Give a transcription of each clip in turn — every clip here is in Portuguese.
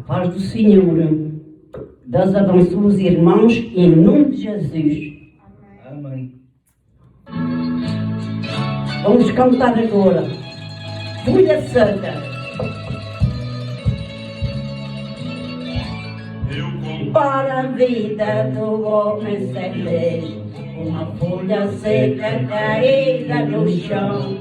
Paz do Senhor. Deus abençoe os irmãos em nome de Jesus. Amém. Vamos cantar agora. Folha seca. Para a vida do homem sem lei, uma folha seca caída no chão.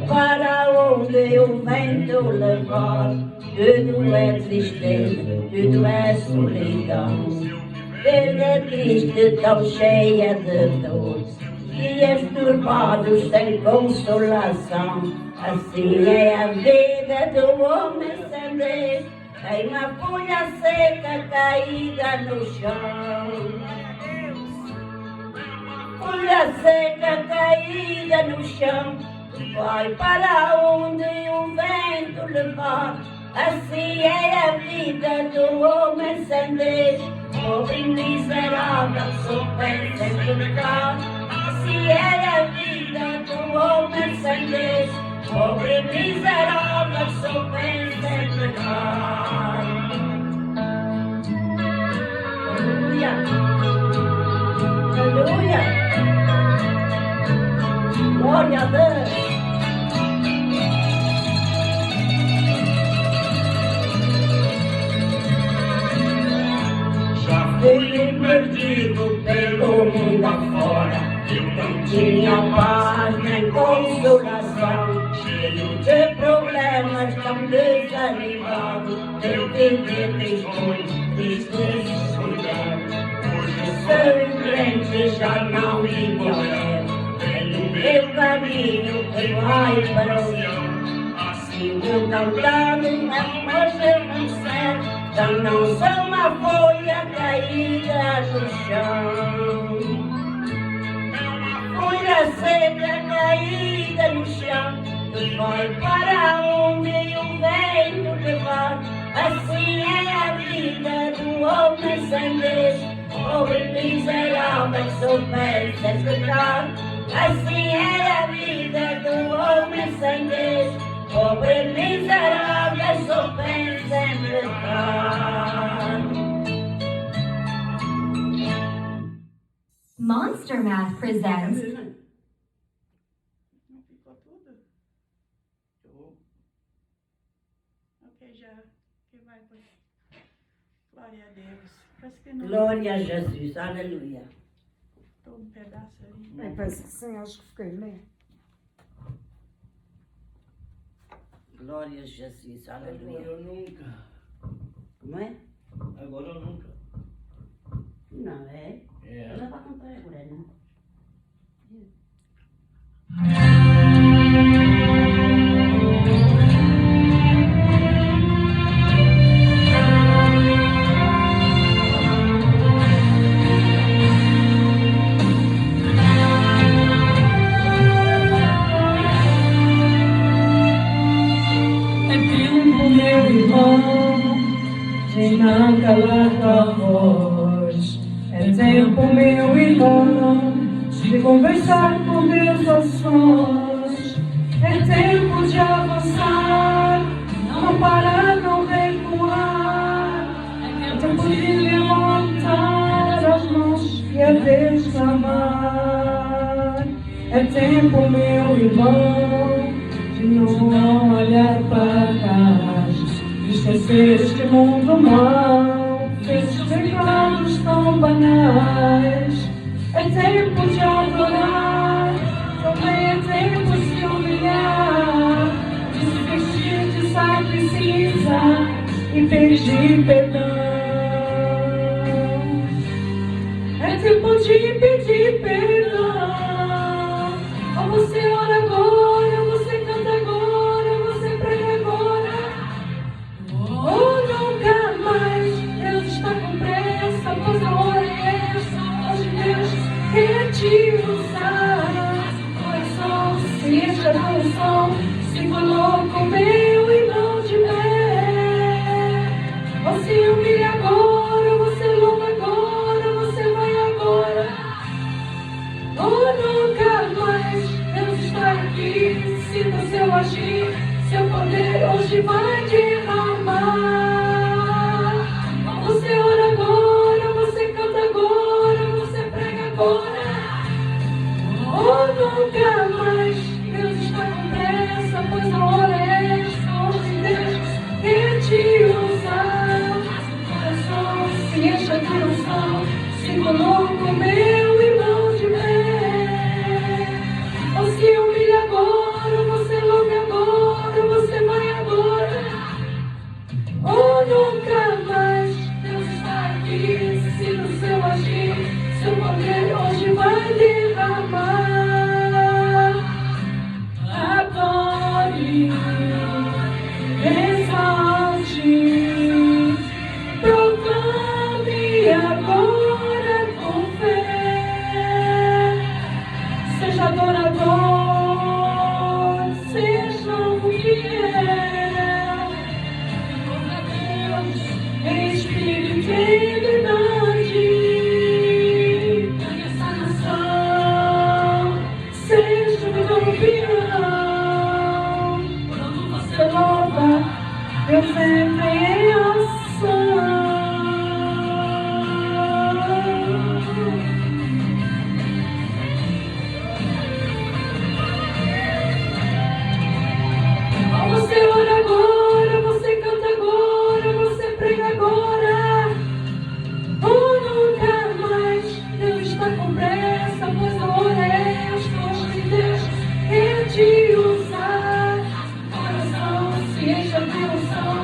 Para onde o vento levar, tudo é tristeza, tudo é solidão. Vida é triste, tão cheia de dor, dias turbados sem consolação. Assim é a vida do homem sem Deus, tem uma folha seca caída no chão. Folha seca caída no chão, vai para onde o vento levar. Assim é a vida do homem sem Deus, pobre e miserável, sofrendo sem pecado. Assim é a vida do homem sem Deus, pobre e miserável, sofrendo sem pecado. Aleluia! Aleluia! Glória a Deus! Fui perdido pelo mundo afora, eu não tinha paz nem consolação, cheio de problemas, tão desanimado, eu vivi tristonho, triste e solidão. Hoje sou crente, já não vivo ao céu, tenho meu caminho que vai para o céu. Assim vou cantando, mas eu não sei. Já não sou uma folha caída no chão, folha seca caída no chão, que vai para onde o vento levar. Assim é a vida do homem sem Deus, pobre miserável, sofrendo sem pecado. Assim é a vida do homem sem Deus, pobre miserável, sofrendo sem pecado. Monster Math presents. Não ficou tudo? Ok, já que vai por... Glória a Deus. Parece que não. Glória a Jesus, aleluia. Todo um pedaço ali. Bem, parece que sim, acho que fiquei meio. Glória a Jesus, Agora aleluia. eu nunca. Como é? Agora eu nunca. Não, é? É. Ela vai cantar agora, não? Meu irmão, de não calar tua voz. É tempo, meu irmão, de conversar com Deus a sós. É tempo de avançar, não parar, não recuar. É tempo de levantar as mãos e a Deus clamar. É tempo, meu irmão, de não olhar para trás, de esquecer este mundo mau, estes pecados tão banais. É tempo de adorar, também é tempo de se humilhar, de se vestir de sacrifício e pedir perdão. É tempo de pedir perdão. Ou você ora agora, você canta agora, você prega agora. Ou nunca mais. Deus está com pressa, pois a hora é essa. Hoje Deus quer te usar. Coração, se enche a coração, se coloca o meu irmão de pé. Você humilha agora, você louva agora, você vai agora. Ou nunca mais. Deus está aqui. nunca mais. Deus está aqui, se no seu agir, seu poder hoje vai derramar. Adore, exalte, proclame agora com fé. Seja adorador, seja fiel. Em espírito e verdade, essa nação seja o campeão. Quando você louva, Deus entra em ação. Você ora agora, você canta agora, você prega agora. Oh, nunca mais. Deus está com pressa, pois a hora é esta de Deus quer te usar. Coração se enche de emoção,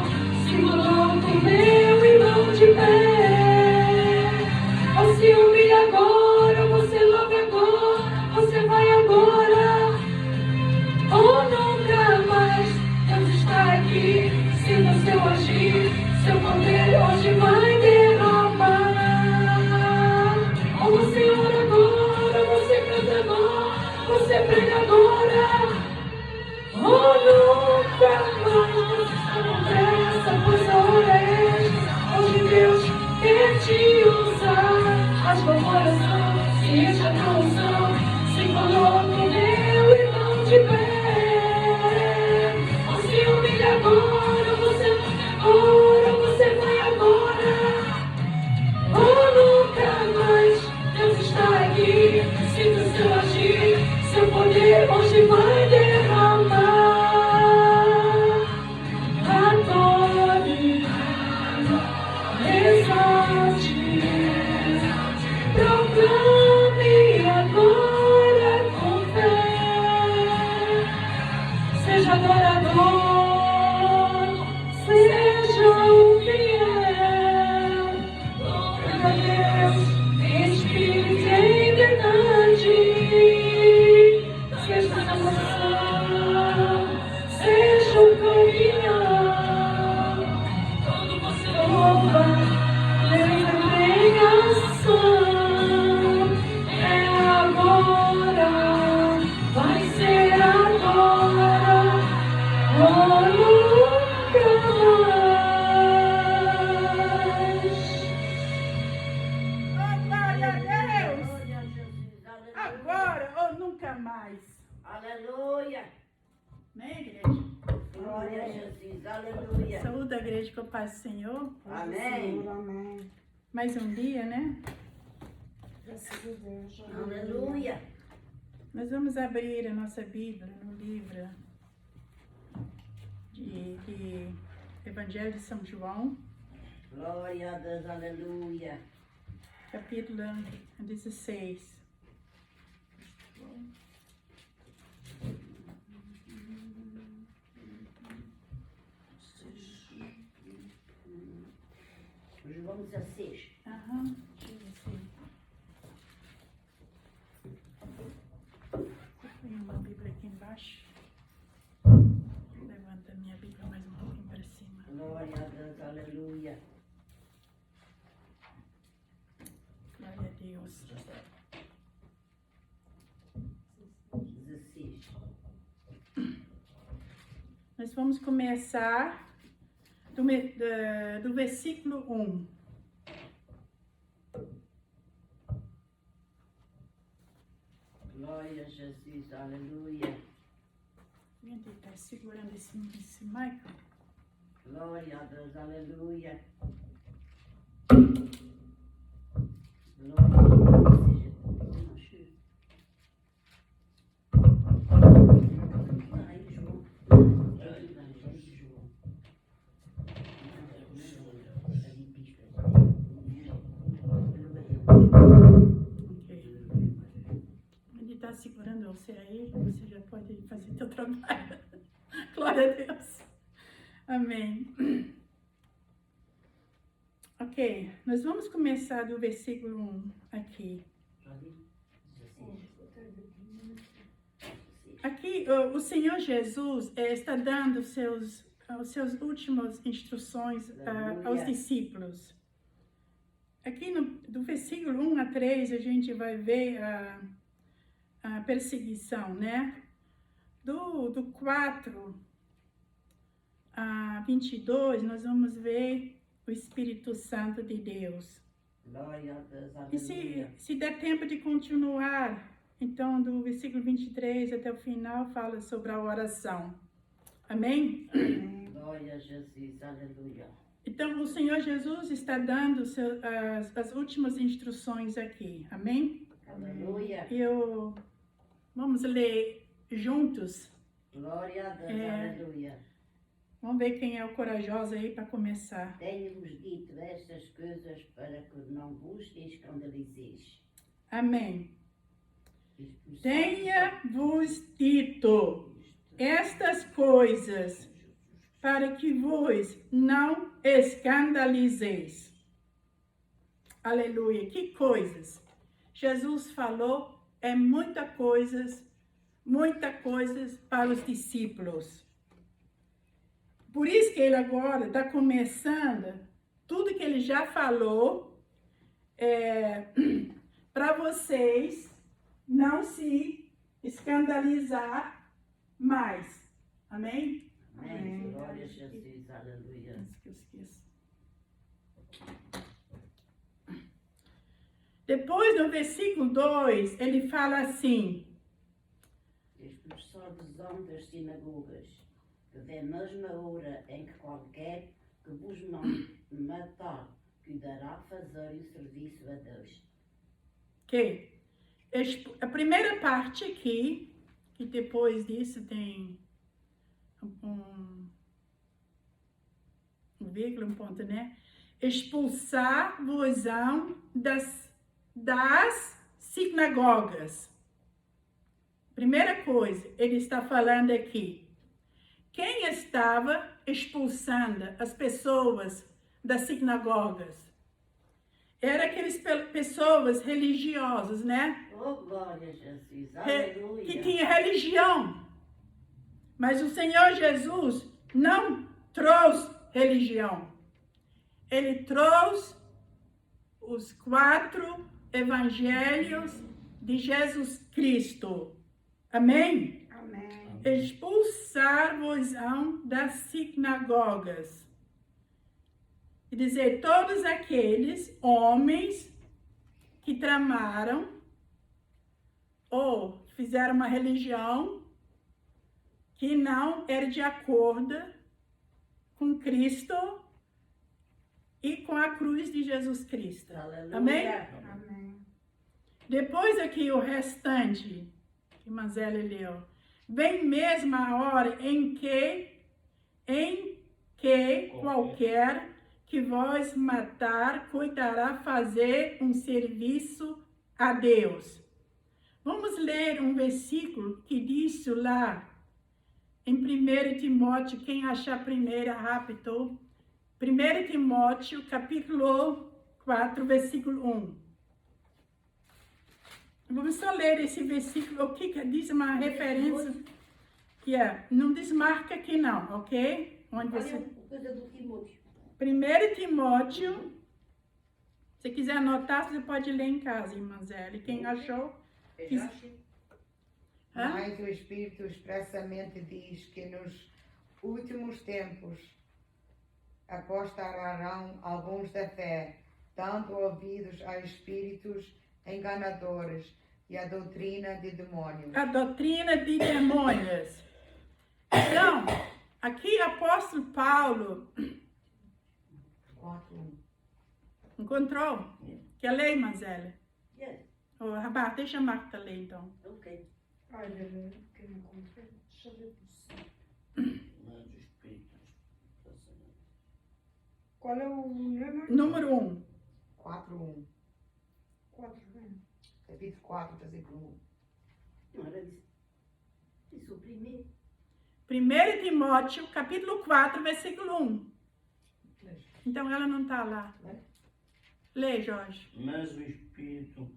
se coloca o meu irmão de pé. Ou se humilha agora, você louva agora, você vai agora. Oh, nunca mais. Deus está aqui, sinta seu agir, seu poder hoje vai derramar. Oh, você ora agora, você canta agora, você prega agora. Oh, nunca mais. Deus está com pressa, pois a hora é esta. Hoje Deus quer te usar. Rasga o coração, se enche a unção, se coloca o meu irmão de pé. Agora, você vai agora. Oh, nunca mais. Deus está aqui, sinta o seu agir, seu poder hoje vai derramar. Adore, exalte, proclame agora com fé. Seja adorador, seja fiel. Glória a Deus, em espírito e em verdade. Seja salvação, seja o campeão. Quando você louva, Deus entra em ação. É agora, vai ser agora. Oh, nunca mais. Oh, glória a Deus. Glória a Jesus. Aleluia. Agora ou nunca mais. Aleluia. Amém, igreja? Glória a Jesus. Aleluia. Saúde a igreja com a paz do Senhor. Amém. Amém. Mais um dia, né? Graças a Deus. Aleluia. Nós vamos abrir a nossa Bíblia no livro de Evangelho de São João, Glória a Deus. Aleluia. capítulo 16. João 16. Aham, deixa eu ver se... Tem uma Bíblia aqui embaixo. Levanta a minha Bíblia mais um pouquinho para cima. Glória a Deus. Aleluia. Glória a Deus. 16. Nós vamos começar do versículo 1. Glória a Jesus. Aleluia. Alguém está segurando esse Michael? Glória a Deus. Aleluia. Glória a Deus. Aí, João. Ele está segurando você aí, você já pode fazer seu trabalho. Glória a Deus. Amém. Ok, nós vamos começar do versículo 1 aqui. Já vi? 16. Aqui, o Senhor Jesus está dando os seus últimas instruções aos discípulos. Aqui, do versículo 1 a 3, a gente vai ver a perseguição, né? Do 4 a 22, nós vamos ver o Espírito Santo de Deus. Glória a Deus, E aleluia. se der tempo de continuar, então do versículo 23 até o final fala sobre a oração. Amém? Glória a Jesus, aleluia. Então o Senhor Jesus está dando as últimas instruções aqui. Amém? Aleluia. Vamos ler juntos. Glória a Deus, aleluia. Vamos ver quem é o corajoso aí para começar. Tenho-vos dito estas coisas para que não vos escandalizeis. Amém. Tenha-vos dito estas coisas para que vos não escandalizeis. Aleluia. Que coisas? Jesus falou muitas coisas para os discípulos. Por isso que ele agora está começando tudo que ele já falou para vocês não se escandalizar mais. Amém? Amém. Glória a Jesus, aleluia. Antes que eu esqueça. Depois, no versículo 2, ele fala assim: Expulsar-vos-ão das sinagogas, que da mesma hora em que qualquer que vos matar, cuidará fazer o serviço a Deus. Ok. A primeira parte aqui, que depois disso tem um vírgula, um ponto, né? Expulsar-vos-ão das sinagogas. Primeira coisa, ele está falando aqui. Quem estava expulsando as pessoas das sinagogas? Era aquelas pessoas religiosas, né? Oh, glória a Jesus, aleluia. Que tinha religião. Mas o Senhor Jesus não trouxe religião. Ele trouxe os 4 evangelhos de Jesus Cristo. Amém? Amém. Expulsar-vos-ão das sinagogas. E dizer, todos aqueles homens que tramaram ou fizeram uma religião que não era de acordo com Cristo e com a cruz de Jesus Cristo. Aleluia. Amém? Amém. Depois aqui o restante, que Manzella leu. Vem mesmo a hora em que qualquer que vós matar, cuidará fazer um serviço a Deus. Vamos ler um versículo que diz lá em 1 Timóteo, quem achar primeiro, rápido. 1 Timóteo, capítulo 4, versículo 1. Vamos só ler esse versículo, o que diz uma referência. Não desmarca aqui não, ok? Onde você... Coisa do Timóteo. 1 Timóteo, se quiser anotar, você pode ler em casa, irmã Zélia. Quem achou? Mas o Espírito expressamente diz que nos últimos tempos apostarão alguns da fé, dando ouvidos a espíritos enganadores e a doutrina de demônios. A doutrina de demônios. Então, aqui o apóstolo Paulo 4:1. encontrou. Quer ler, irmã Zélia? Yes, Rabat, deixa a Marta ler então. ok. Olha, que não encontrei. Deixa eu ver por cima. Lá do Espírito. Qual é o número? Número 1. 4:1. 4, né? Capítulo 4, versículo 1. Ora, isso o primeiro. 1 Timóteo, capítulo 4, versículo 1. Então ela não está lá. Lê, Jorge. Mas o Espírito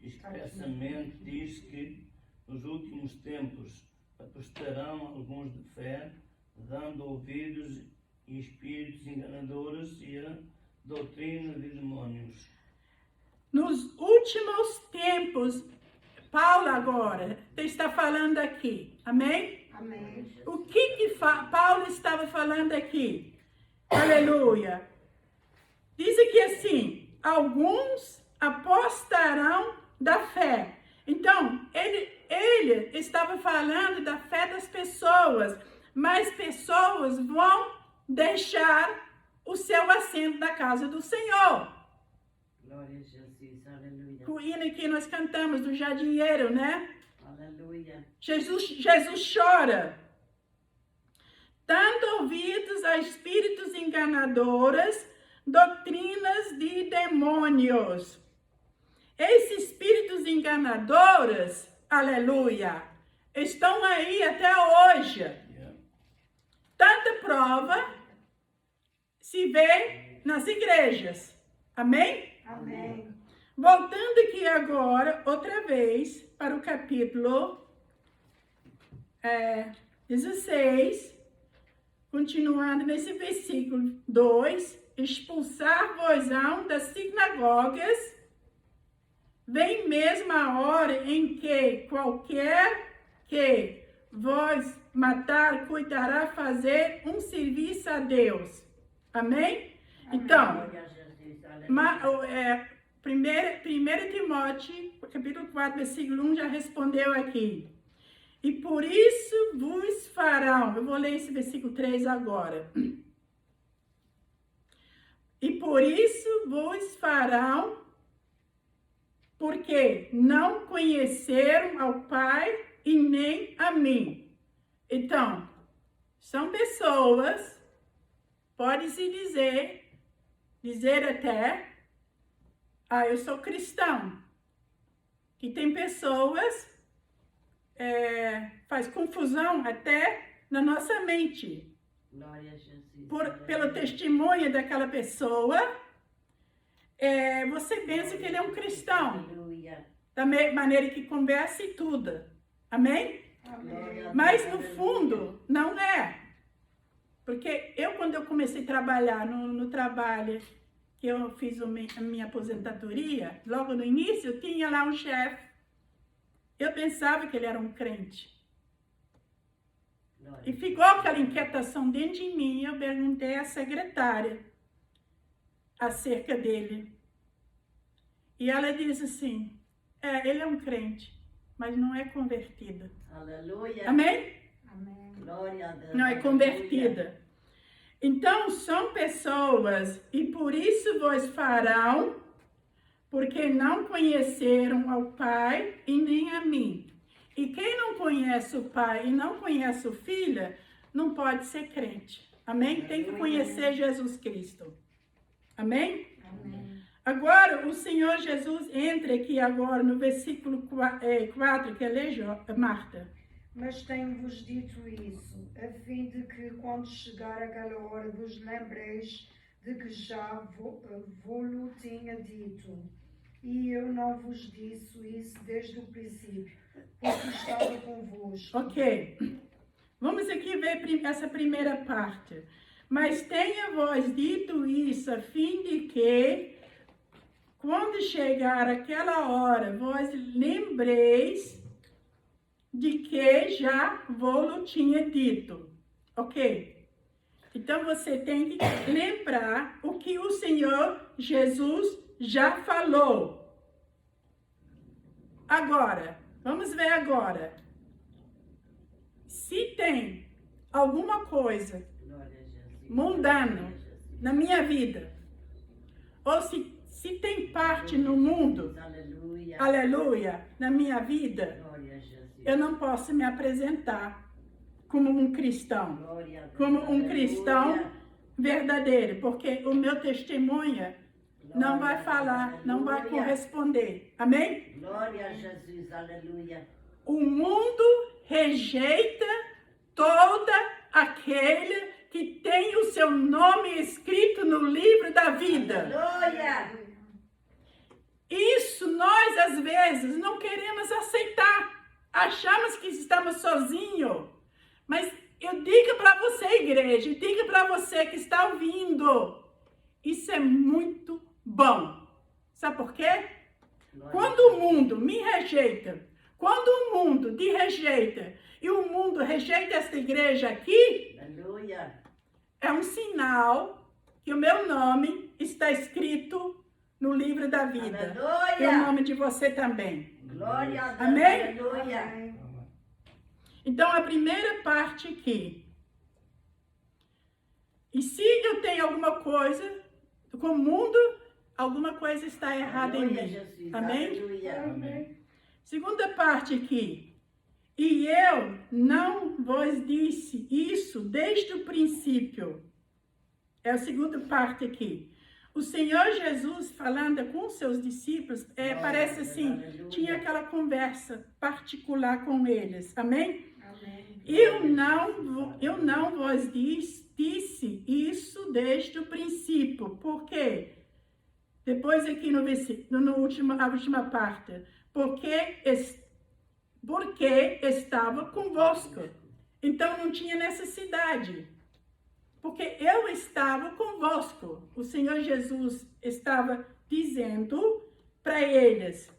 expressamente diz que nos últimos tempos apostarão alguns de fé, dando ouvidos a espíritos enganadores e a doutrina de demônios. Nos últimos tempos, Paulo agora está falando aqui. Amém? Amém. O que Paulo estava falando aqui? Aleluia. Diz aqui assim, alguns apostarão da fé. Então, ele estava falando da fé das pessoas, mas pessoas vão deixar o seu assento na casa do Senhor. Glória a Jesus, aleluia. O hino que nós cantamos do jardinheiro, né? Aleluia. Jesus chora, dando ouvidos a espíritos enganadores, doutrinas de demônios. Esses espíritos enganadores, aleluia, estão aí até hoje. Tanta prova se vê nas igrejas. Amém? Amém. Voltando aqui agora, outra vez, para o capítulo 16, continuando nesse versículo 2, expulsar-vos-ão das sinagogas, vem mesmo a hora em que qualquer que vos matar, cuidará fazer um serviço a Deus. Amém? Então, Glória a Jesus, aleluia. 1 Timóteo, capítulo 4, versículo 1, já respondeu aqui. E por isso vos farão, eu vou ler esse versículo 3 agora. E por isso vos farão, porque não conheceram ao Pai e nem a mim. Então, são pessoas, pode-se dizer até, eu sou cristão. Que tem pessoas, faz confusão até na nossa mente. Glória a Jesus. Pelo testemunho daquela pessoa, você pensa que ele é um cristão. Aleluia. Da maneira que conversa e tudo. Amém? Glória a Mas Deus, no aleluia. fundo, não é. Porque quando eu comecei a trabalhar no trabalho, que eu fiz a minha aposentadoria, logo no início, eu tinha lá um chefe. Eu pensava que ele era um crente. Glória. E ficou aquela inquietação dentro de mim. Eu perguntei à secretária acerca dele. E ela disse assim, ele é um crente, mas não é convertido. Aleluia. Amém? Amém. Glória a Deus. Não é aleluia. convertida. Então, são pessoas, e por isso vos farão, porque não conheceram ao Pai e nem a mim. E quem não conhece o Pai e não conhece o Filho, não pode ser crente. Amém? Tem que conhecer Jesus Cristo. Amém? Amém. Agora, o Senhor Jesus entra aqui agora no versículo 4, que é Marta. Mas tenho-vos dito isso, a fim de que, quando chegar aquela hora, vos lembreis de que já vou-lo tinha dito. E eu não vos disse isso desde o princípio, porque estava convosco. Ok. Vamos aqui ver essa primeira parte. Mas tenha vós dito isso, a fim de que, quando chegar aquela hora, vós lembreis de que já vou-lo tinha dito. Ok? Então, você tem que lembrar o que o Senhor Jesus já falou. Agora, vamos ver agora. Se tem alguma coisa Glória a Jesus. mundana Glória a Jesus. na minha vida, ou se tem parte no mundo, Aleluia. aleluia, na minha vida, Glória a Jesus. eu não posso me apresentar como um cristão, Glória a Deus. como um Aleluia. cristão verdadeiro, porque o meu testemunho não vai Glória a falar, Deus. não vai Aleluia. corresponder. Amém? Glória a Jesus. Aleluia. O mundo rejeita todo aquele que tem o seu nome escrito no livro da vida. Aleluia. Isso nós, às vezes, não queremos aceitar. Achamos que estamos sozinhos. Mas eu digo para você, igreja, digo para você que está ouvindo, isso é muito bom. Sabe por quê? Quando o mundo me rejeita, quando o mundo te rejeita e o mundo rejeita esta igreja aqui, Aleluia. é um sinal que o meu nome está escrito no livro da vida. E o Aleluia. nome de você também. Glória a Deus. Amém? Aleluia. Amém. Então, a primeira parte aqui. E se eu tenho alguma coisa com o mundo, alguma coisa está errada em Aleluia, mim. Jesus. Amém? Aleluia. Amém. Segunda parte aqui. E eu não vos disse isso desde o princípio. É a segunda parte aqui. O Senhor Jesus falando com seus discípulos, parece assim, Aleluia. tinha aquela conversa particular com eles. Amém? Amém. Eu não vos disse isso desde o princípio. Por quê? Depois aqui no versículo, a última parte. Porque estava convosco. Então não tinha necessidade. Porque eu estava convosco. O Senhor Jesus estava dizendo para eles.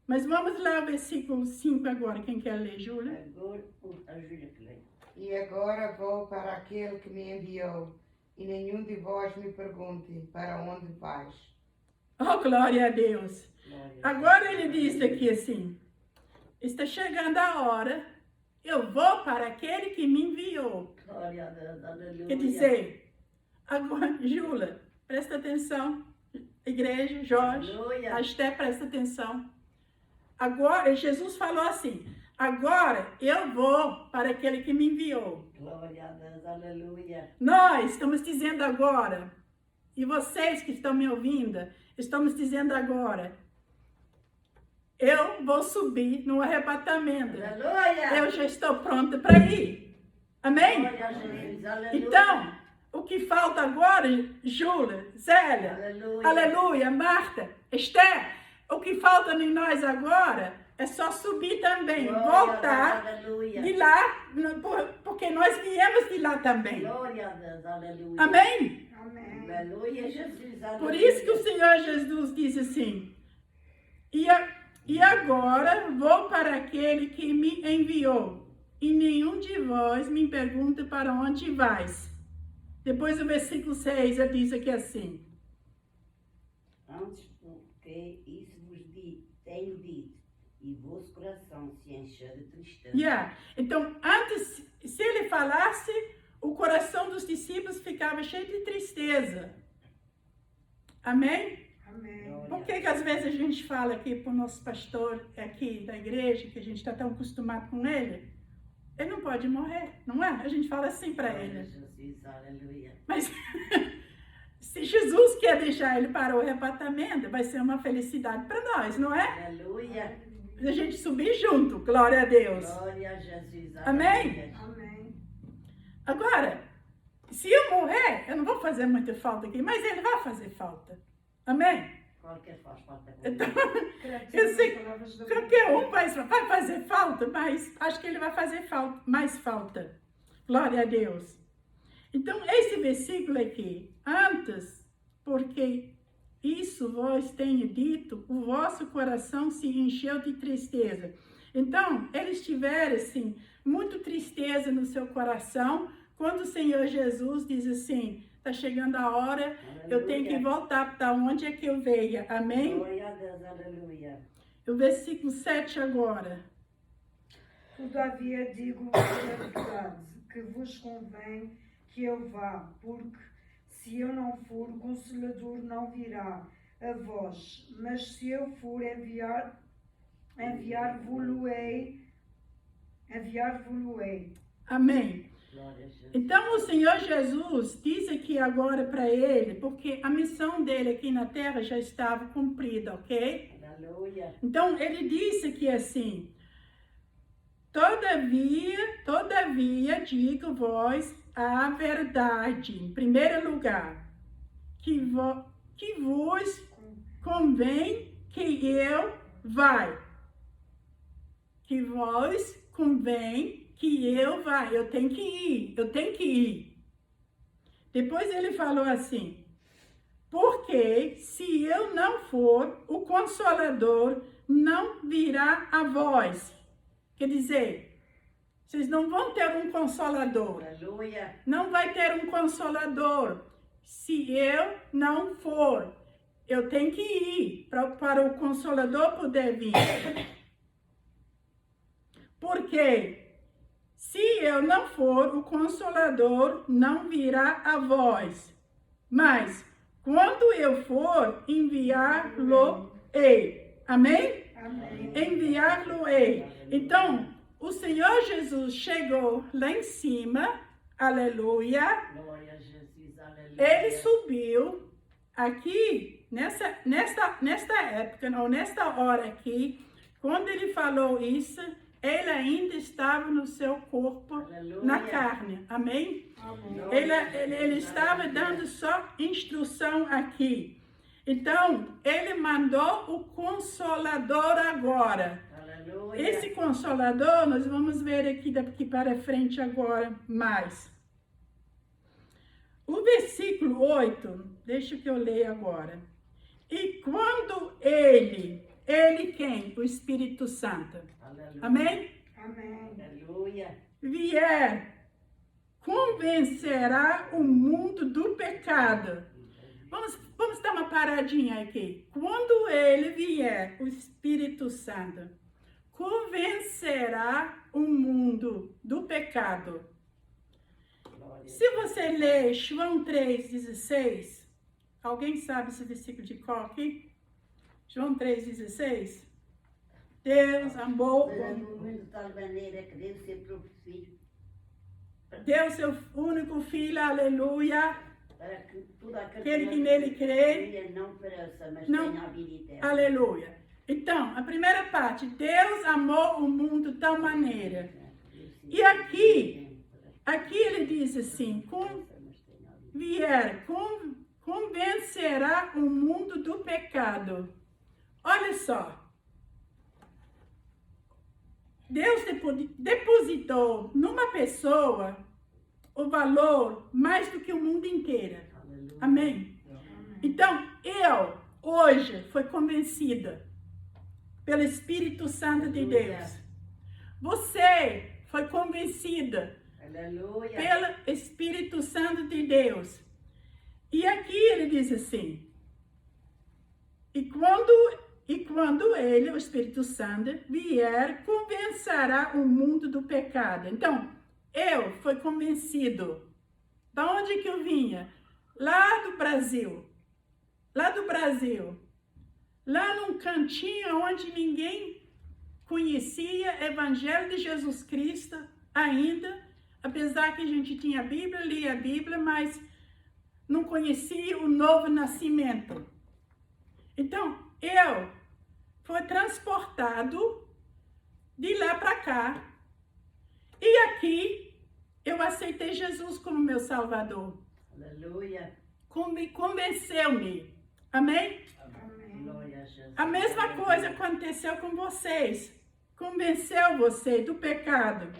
Mas vamos lá ao versículo 5 agora. Quem quer ler, Júlia? Agora, a Júlia que lê. E agora vou para aquele que me enviou, e nenhum de vós me pergunte para onde vais. Oh, glória a Deus. Glória. Agora ele diz aqui assim, está chegando a hora, eu vou para aquele que me enviou. Glória a Deus. Aleluia. Quer dizer, agora, Júlia, presta atenção, igreja, Jorge, Aleluia. a Esté, presta atenção. Agora, Jesus falou assim, agora eu vou para aquele que me enviou. Glória a Deus. Aleluia. Nós estamos dizendo agora, e vocês que estão me ouvindo, estamos dizendo agora, eu vou subir no arrebatamento. Aleluia. Eu já estou pronta para ir. Amém? Glória a Jesus. Aleluia. Então, o que falta agora, Júlia, Zélia, Aleluia. aleluia, Marta, Esther, o que falta em nós agora é só subir também, Glória a voltar Deus. Aleluia. de lá, porque nós viemos de lá também. Glória a Deus. Aleluia. Amém? Amém. Aleluia, Jesus. Aleluia. Por isso que o Senhor Jesus diz assim, e agora vou para aquele que me enviou, e nenhum de vós me pergunta para onde vais. Depois o versículo 6 diz aqui assim, Antes, porque isso vos tenho dito, e vosso coração se encheu de tristeza. Então, antes, se ele falasse, o coração dos discípulos ficava cheio de tristeza. Amém? Amém. Glória Por que às vezes a gente fala aqui para o nosso pastor aqui da igreja, que a gente está tão acostumado com ele, ele não pode morrer, não é? A gente fala assim para Glória a ele. Jesus. Aleluia. Mas se Jesus quer deixar ele para o arrebatamento, vai ser uma felicidade para nós, não é? Aleluia. A gente subir junto, glória a Deus. Glória a Jesus. Amém? Aleluia. Amém. Agora, se eu morrer, eu não vou fazer muita falta aqui, mas ele vai fazer falta. Amém? Qualquer faz falta. Então, Credo eu sei nas palavras da qualquer Bíblia. um vai fazer falta, mas acho que ele vai fazer mais falta. Glória a Deus. Então, esse versículo aqui, antes, porque isso vos tenho dito, o vosso coração se encheu de tristeza. Então, eles tiveram, assim, muito tristeza no seu coração, quando o Senhor Jesus diz assim, está chegando a hora, eu tenho que voltar para onde é que eu veio. Amém? Glória a Deus. Aleluia. O versículo 7 agora. Todavia digo a verdade, que vos convém que eu vá, porque se eu não for, o Consolador não virá a vós, mas se eu for, enviar-vos-ei. Amém. Glória a Jesus. Então, o Senhor Jesus diz aqui agora para ele, porque a missão dele aqui na terra já estava cumprida, ok? Aleluia. Então, ele disse aqui assim, Todavia digo-vos a verdade, em primeiro lugar, que vos convém que eu vá. Que vós convém que eu vá. Eu tenho que ir, eu tenho que ir. Depois ele falou assim, porque se eu não for, o Consolador não virá a vós. Quer dizer, vocês não vão ter um Consolador. Aleluia. Não vai ter um Consolador. Se eu não for, eu tenho que ir para o Consolador poder vir. Porque se eu não for, o Consolador não virá a vós. Mas quando eu for, enviar-lo-ei. Amém? Amém. Enviar-lo-ei. Então, o Senhor Jesus chegou lá em cima, aleluia. Glória a Jesus, aleluia. Ele subiu aqui, nesta época, ou nesta hora aqui, quando ele falou isso, ele ainda estava no seu corpo, Aleluia. na carne. Amém? Ele estava dando só instrução aqui. Então, ele mandou o Consolador agora. Aleluia. Esse Consolador, nós vamos ver aqui daqui para frente agora mais. O versículo 8, deixa que eu leia agora. E quando ele quem? O Espírito Santo. Aleluia. Amém? Amém. Aleluia. Vier, convencerá o mundo do pecado. Vamos dar uma paradinha aqui. Quando ele vier, o Espírito Santo, convencerá o mundo do pecado. Glória. Se você ler João 3,16, alguém sabe esse versículo de cor aqui? João 3,16. Deus amou, Mas no mundo de tal maneira que deu seu próprio filho, deu seu único filho, aleluia, para que tudo aquele que nele crê, não pereça, mas não- tenha a vida eterna. aleluia. Então, a primeira parte, Deus amou o mundo de tal maneira. E aqui ele diz assim, convencerá o mundo do pecado. Olha só. Deus depositou numa pessoa o valor mais do que o mundo inteiro. Aleluia. Amém? Então, eu, hoje, fui convencida pelo Espírito Santo de Deus. Você foi convencida Aleluia. pelo Espírito Santo de Deus. E aqui ele diz assim, e quando ele, o Espírito Santo, vier, convencerá o mundo do pecado. Então, eu fui convencido. Da onde que eu vinha? Lá do Brasil. Lá num cantinho onde ninguém conhecia o Evangelho de Jesus Cristo ainda, apesar que a gente tinha a Bíblia, lia a Bíblia, mas não conhecia o novo nascimento. Então, eu fui transportado de lá para cá. E aqui eu aceitei Jesus como meu Salvador. Aleluia. Convenceu-me. Amém? Glória a Jesus. A mesma coisa aconteceu com vocês. Convenceu você do pecado.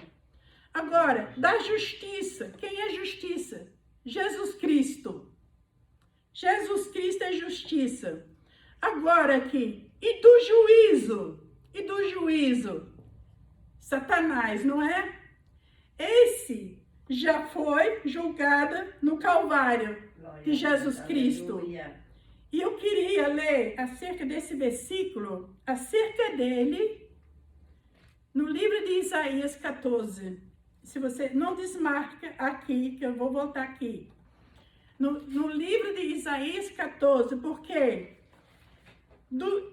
Agora, da justiça. Quem é justiça? Jesus Cristo. Jesus Cristo é justiça. Agora aqui, e do juízo? Satanás, não é? Esse já foi julgado no Calvário Glória de a Jesus Deus. Cristo. Aleluia. E eu queria ler acerca desse versículo, acerca dele, no livro de Isaías 14. Se você não desmarca aqui, que eu vou voltar aqui. No livro de Isaías 14, porque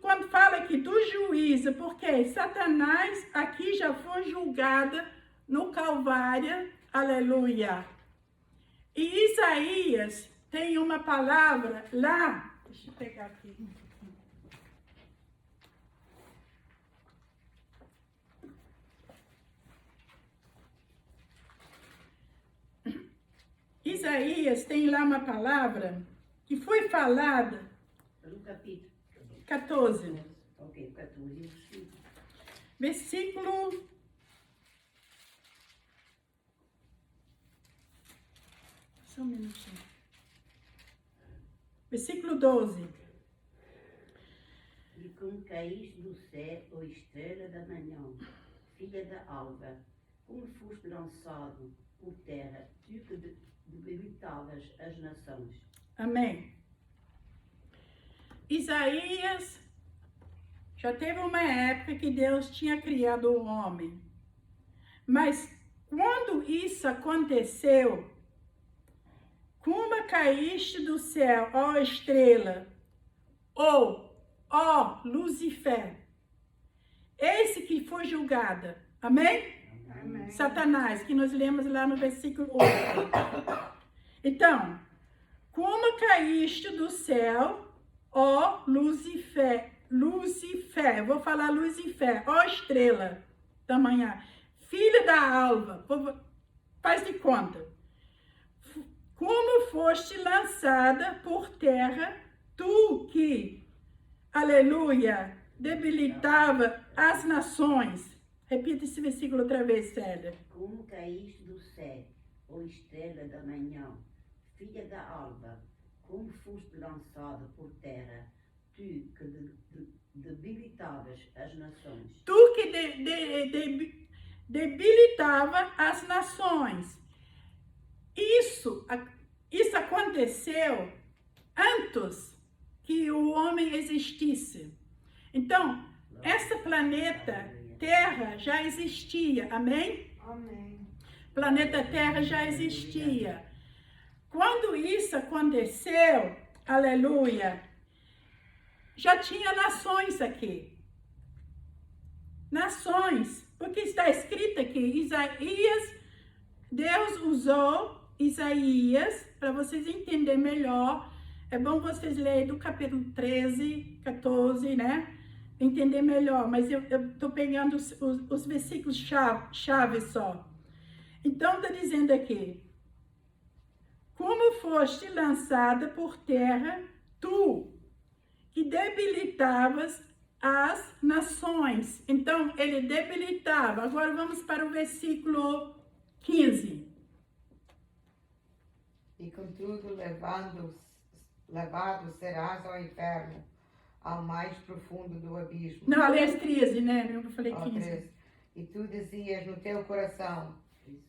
quando fala aqui do juízo, porque Satanás aqui já foi julgado no Calvário, aleluia. E Isaías tem uma palavra lá, deixa eu pegar aqui. Isaías tem lá uma palavra que foi falada, No capítulo. 14. Ok, 14. Versículo... Só um minutinho. Versículo 12. E como caíste do céu, ó estrela da manhã, filha da alva, como foste lançado por terra, tu que debilitavas as nações. Amém. Isaías, já teve uma época que Deus tinha criado o homem. Mas quando isso aconteceu, como caíste do céu, ó estrela, ou ó Lucifer, esse que foi julgada. Amém? Amém. Satanás, que nós lemos lá no versículo 8. Então, como caíste do céu, ó Lucifer, Lucifer, vou falar Lucifer, ó estrela da manhã, filha da alva, faz de conta. Como foste lançada por terra, tu que, aleluia, debilitava as nações. Repita esse versículo outra vez, Célia. Como caíste do céu, ó estrela da manhã, filha da alva, como foste lançada por terra, tu que debilitavas as nações. Tu que debilitava as nações. Isso aconteceu antes que o homem existisse. Então, esse planeta Terra já existia, amém? Amém. Planeta Terra já existia. Quando isso aconteceu, aleluia, já tinha nações aqui. Nações, porque está escrito aqui, Isaías, Deus usou Isaías, para vocês entenderem melhor, é bom vocês lerem do capítulo 13, 14, né? Entender melhor, mas eu estou pegando os versículos chave só. Então, está dizendo aqui, como foste lançada por terra, tu, que debilitavas as nações. Então, ele debilitava. Agora, vamos para o versículo 15. E contudo, levado serás ao inferno, ao mais profundo do abismo. Não, aliás, 13, né? Eu falei 15. 13. E tu dizias no teu coração,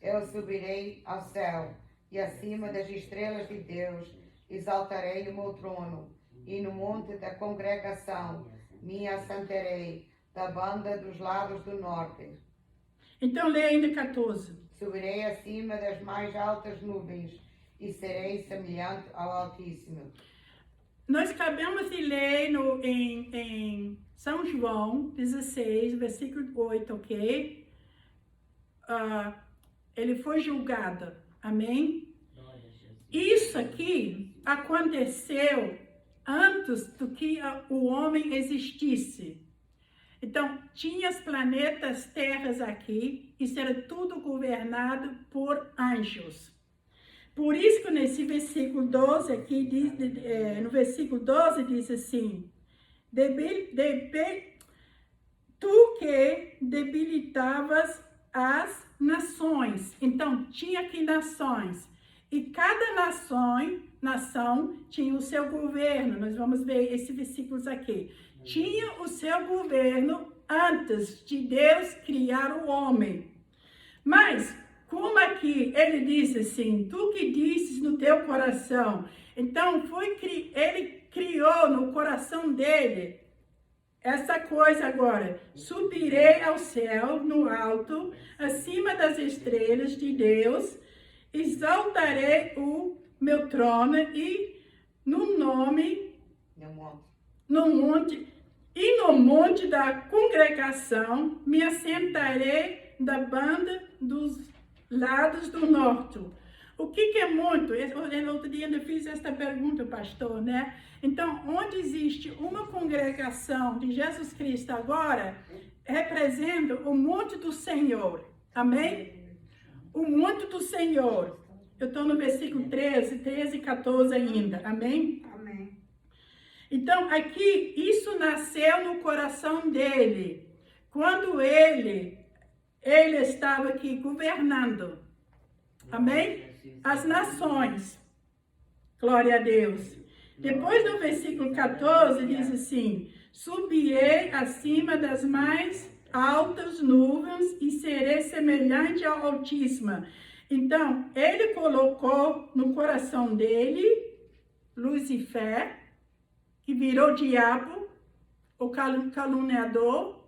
eu subirei ao céu, e acima das estrelas de Deus exaltarei o meu trono, e no monte da congregação me assentarei, da banda dos lados do norte. Então, lê ainda 14. Subirei acima das mais altas nuvens, e serei semelhante ao Altíssimo. Nós acabamos de ler em São João 16, versículo 8, ok? Ele foi julgado, amém? Isso aqui aconteceu antes do que o homem existisse. Então, tinha os planetas terras aqui, isso era tudo governado por anjos. Por isso que nesse versículo 12 aqui, no versículo 12 diz assim, tu que debilitavas as nações. Então, tinha aqui nações. E cada nação tinha o seu governo. Nós vamos ver esses versículos aqui. Tinha o seu governo antes de Deus criar o homem. Mas, como aqui ele diz assim, tu que dizes no teu coração. Então, ele criou no coração dele essa coisa agora. Subirei ao céu, no alto, acima das estrelas de Deus, exaltarei o meu trono e no monte da congregação me assentarei da banda dos lados do norte. O que é muito? Outro dia eu fiz esta pergunta, pastor, né? Então, onde existe uma congregação de Jesus Cristo agora, representa o monte do Senhor. Amém? O monte do Senhor. Eu estou no versículo 13 e 14 ainda. Amém? Amém. Então, aqui, isso nasceu no coração dele, quando ele estava aqui governando, amém? As nações, glória a Deus. Depois no versículo 14 diz assim, subirei acima das mais altas nuvens e serei semelhante ao Altíssimo. Então, ele colocou no coração dele, Lucifer, que virou diabo, o caluniador,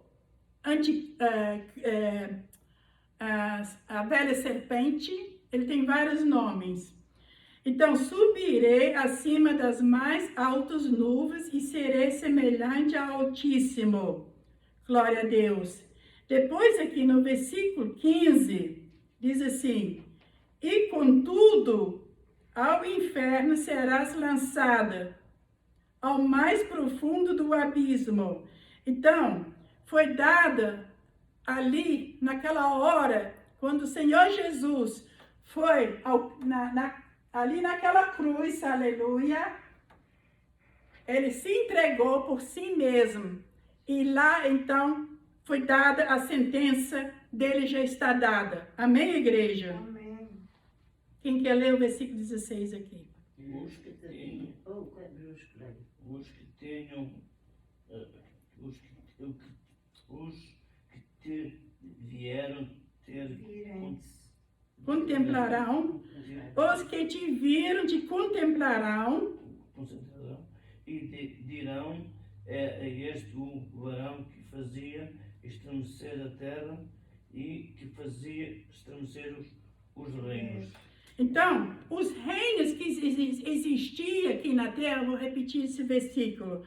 a velha serpente, ele tem vários nomes. Então, subirei acima das mais altas nuvens e serei semelhante ao Altíssimo. Glória a Deus. Depois aqui no versículo 15, diz assim, e contudo, ao inferno serás lançada, ao mais profundo do abismo. Então, foi dada ali, naquela hora, quando o Senhor Jesus foi ali naquela cruz, aleluia, ele se entregou por si mesmo. E lá, então, foi dada a sentença dele, já está dada. Amém, igreja? Amém. Quem quer ler o versículo 16 aqui? Os que tenham, vieram ter Contemplarão, os que te viram te contemplarão, e dirão, é este o varão que fazia estremecer a terra e que fazia estremecer os reinos. Então, os reinos que existiam aqui na terra, vou repetir esse versículo.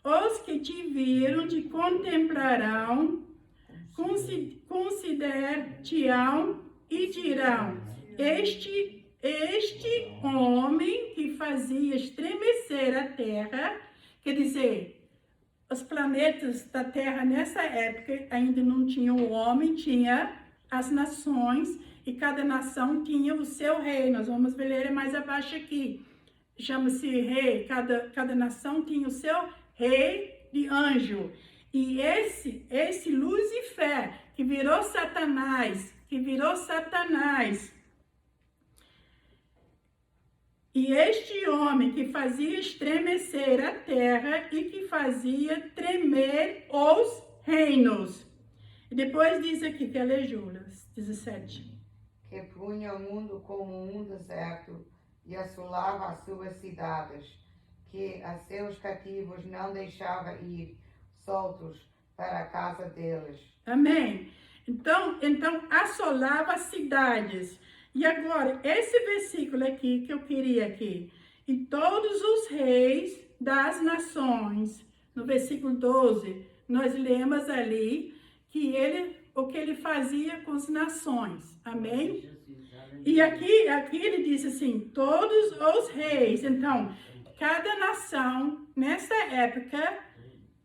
Os que te viram te contemplarão, considerar-te-ão e dirão, este homem que fazia estremecer a terra, quer dizer, os planetas da terra nessa época ainda não tinham o homem, tinha as nações, e cada nação tinha o seu rei. Nós vamos ler mais abaixo aqui. Chama-se rei, cada nação tinha o seu rei de anjo. E esse Lucifer, que virou Satanás, e este homem que fazia estremecer a terra e que fazia tremer os reinos. E depois diz aqui, que é ler Julas, 17. Que punha o mundo como um deserto e assolava as suas cidades, que a seus cativos não deixava ir soltos para a casa deles. Amém. Então assolava as cidades. E agora, esse versículo aqui que eu queria aqui. E todos os reis das nações, no versículo 12, nós lemos ali que o que ele fazia com as nações. Amém? E aqui ele diz assim, todos os reis. Então, cada nação, nessa época,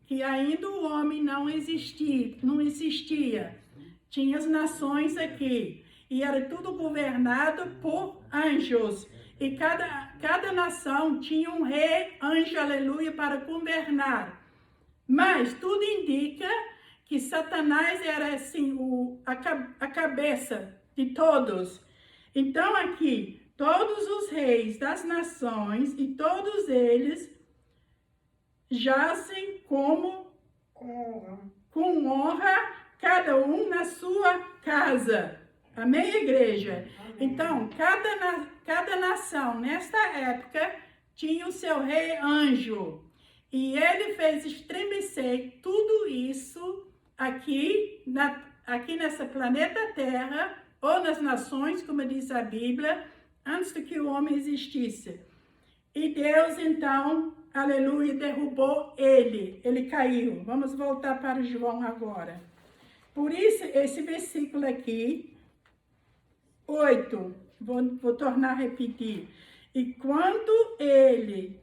que ainda o homem não existia, tinha as nações aqui. E era tudo governado por anjos. E cada nação tinha um rei, anjo, aleluia, para governar. Mas tudo indica que Satanás era assim, a cabeça de todos. Então aqui, todos os reis das nações e todos eles jazem com honra, cada um na sua casa. Amém, igreja? Amém. Então, cada nação, nesta época, tinha o seu rei anjo. E ele fez estremecer tudo isso aqui nessa planeta Terra, ou nas nações, como diz a Bíblia, antes de que o homem existisse. E Deus, então, aleluia, derrubou ele. Ele caiu. Vamos voltar para João agora. Por isso, esse versículo aqui, 8, vou tornar a repetir. E quando ele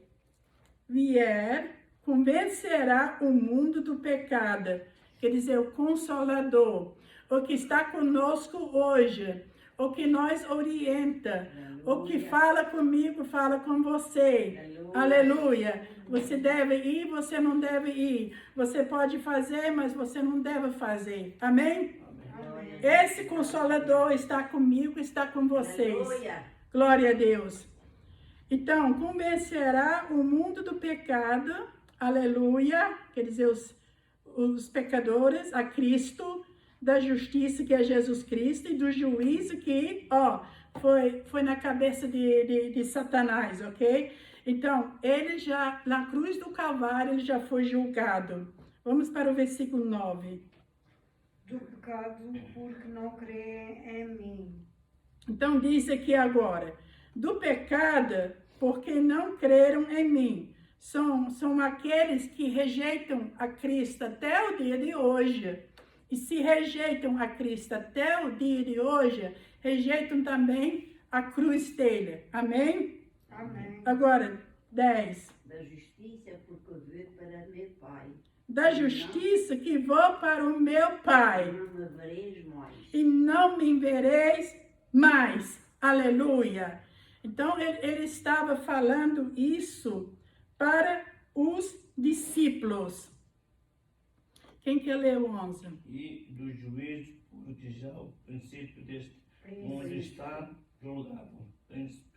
vier, convencerá o mundo do pecado, quer dizer, o Consolador, o que está conosco hoje, o que nos orienta, o que fala comigo, fala com você. Aleluia. Você deve ir, você não deve ir. Você pode fazer, mas você não deve fazer. Amém? Esse Consolador está comigo, está com vocês. Aleluia. Glória a Deus. Então, convencerá o mundo do pecado, aleluia, quer dizer, os pecadores, a Cristo, da justiça, que é Jesus Cristo, e do juízo, que, foi na cabeça de Satanás, ok? Então, ele já, na cruz do Calvário, ele já foi julgado. Vamos para o versículo 9. Do pecado, porque não creem em mim. Então, diz aqui agora, do pecado, porque não creram em mim. São aqueles que rejeitam a Cristo até o dia de hoje. E se rejeitam a Cristo até o dia de hoje, rejeitam também a cruz dele. Amém? Amém. Agora, 10. Da justiça, porque veio para meu Pai. Da justiça que vou para o meu Pai. Não me vereis mais. E não me vereis mais. Aleluia. Então, ele estava falando isso para os discípulos. Quem quer ler o 11? E do juízo, porque já o princípio deste mundo está julgado. Príncipe.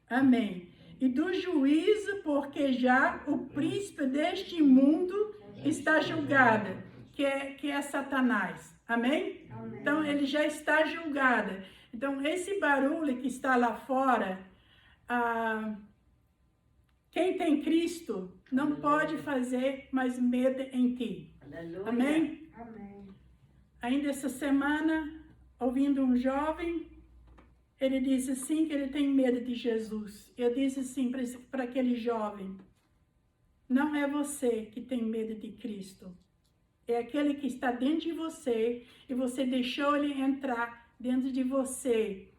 Amém. E do juízo, porque já o príncipe deste mundo está julgado, que é Satanás. Amém? Amém. Então, ele já está julgado. Então, esse barulho que está lá fora, quem tem Cristo não pode fazer mais medo em ti. Aleluia. Amém? Amém. Ainda essa semana, ouvindo um jovem, ele disse assim que ele tem medo de Jesus. Eu disse assim para aquele jovem, não é você que tem medo de Cristo. É aquele que está dentro de você e você deixou ele entrar dentro de você.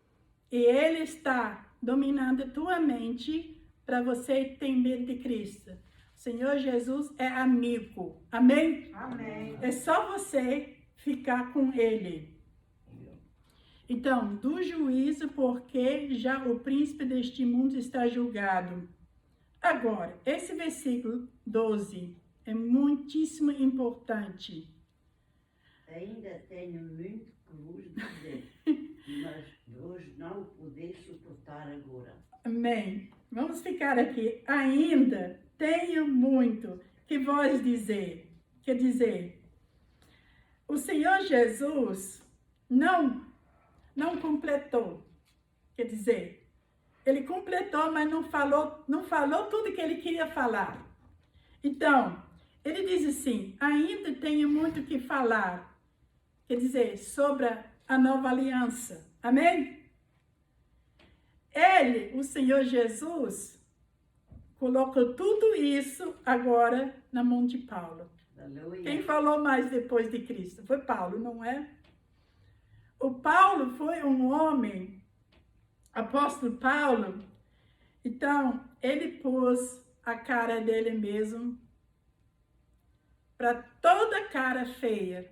E ele está dominando a tua mente para você ter medo de Cristo. O Senhor Jesus é amigo. Amém? Amém. É só você ficar com ele. Então, do juízo, porque já o príncipe deste mundo está julgado. Agora, esse versículo 12 é muitíssimo importante. Ainda tenho muito que vos dizer, mas vos não podeis suportar agora. Amém. Vamos ficar aqui. Ainda tenho muito que vos dizer. Quer dizer, o Senhor Jesus não completou. Quer dizer, ele completou, mas não falou tudo que ele queria falar. Então, ele diz assim, ainda tenho muito que falar. Quer dizer, sobre a nova aliança. Amém? Ele, o Senhor Jesus, colocou tudo isso agora na mão de Paulo. Aleluia. Quem falou mais depois de Cristo? Foi Paulo, não é? O Paulo foi um homem, apóstolo Paulo, então ele pôs a cara dele mesmo para toda cara feia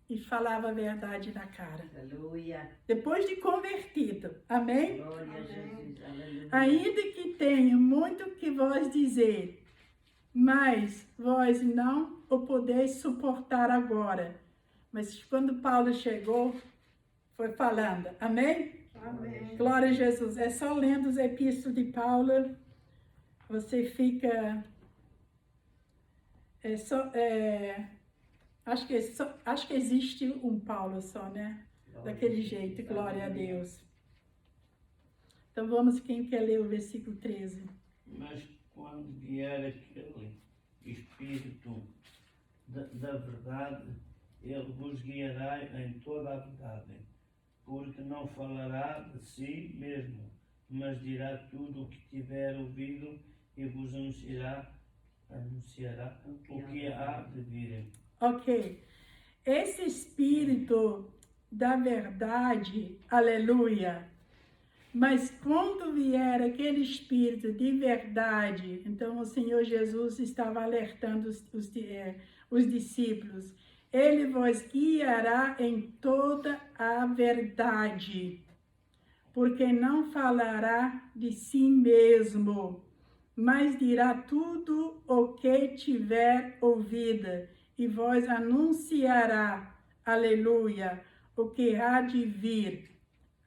e falava a verdade na cara. Aleluia. Depois de convertido, amém? Glória a Jesus. Aleluia. Ainda que tenho muito que vos dizer, mas vós não o podeis suportar agora. Mas quando Paulo chegou, foi falando, amém? Amém. Glória a Jesus. É só lendo os epístolas de Paulo, você fica... Acho que existe um Paulo só, né? Daquele jeito, glória a Deus. Então vamos, quem quer ler o versículo 13? Mas quando vier aquele Espírito da verdade, ele vos guiará em toda a verdade, porque não falará de si mesmo, mas dirá tudo o que tiver ouvido e vos anunciará o que há de vir. Ok. Esse Espírito da verdade, aleluia. Mas quando vier aquele Espírito de verdade, então o Senhor Jesus estava alertando os discípulos. Ele vos guiará em toda a verdade, porque não falará de si mesmo, mas dirá tudo o que tiver ouvido, e vos anunciará, aleluia, o que há de vir.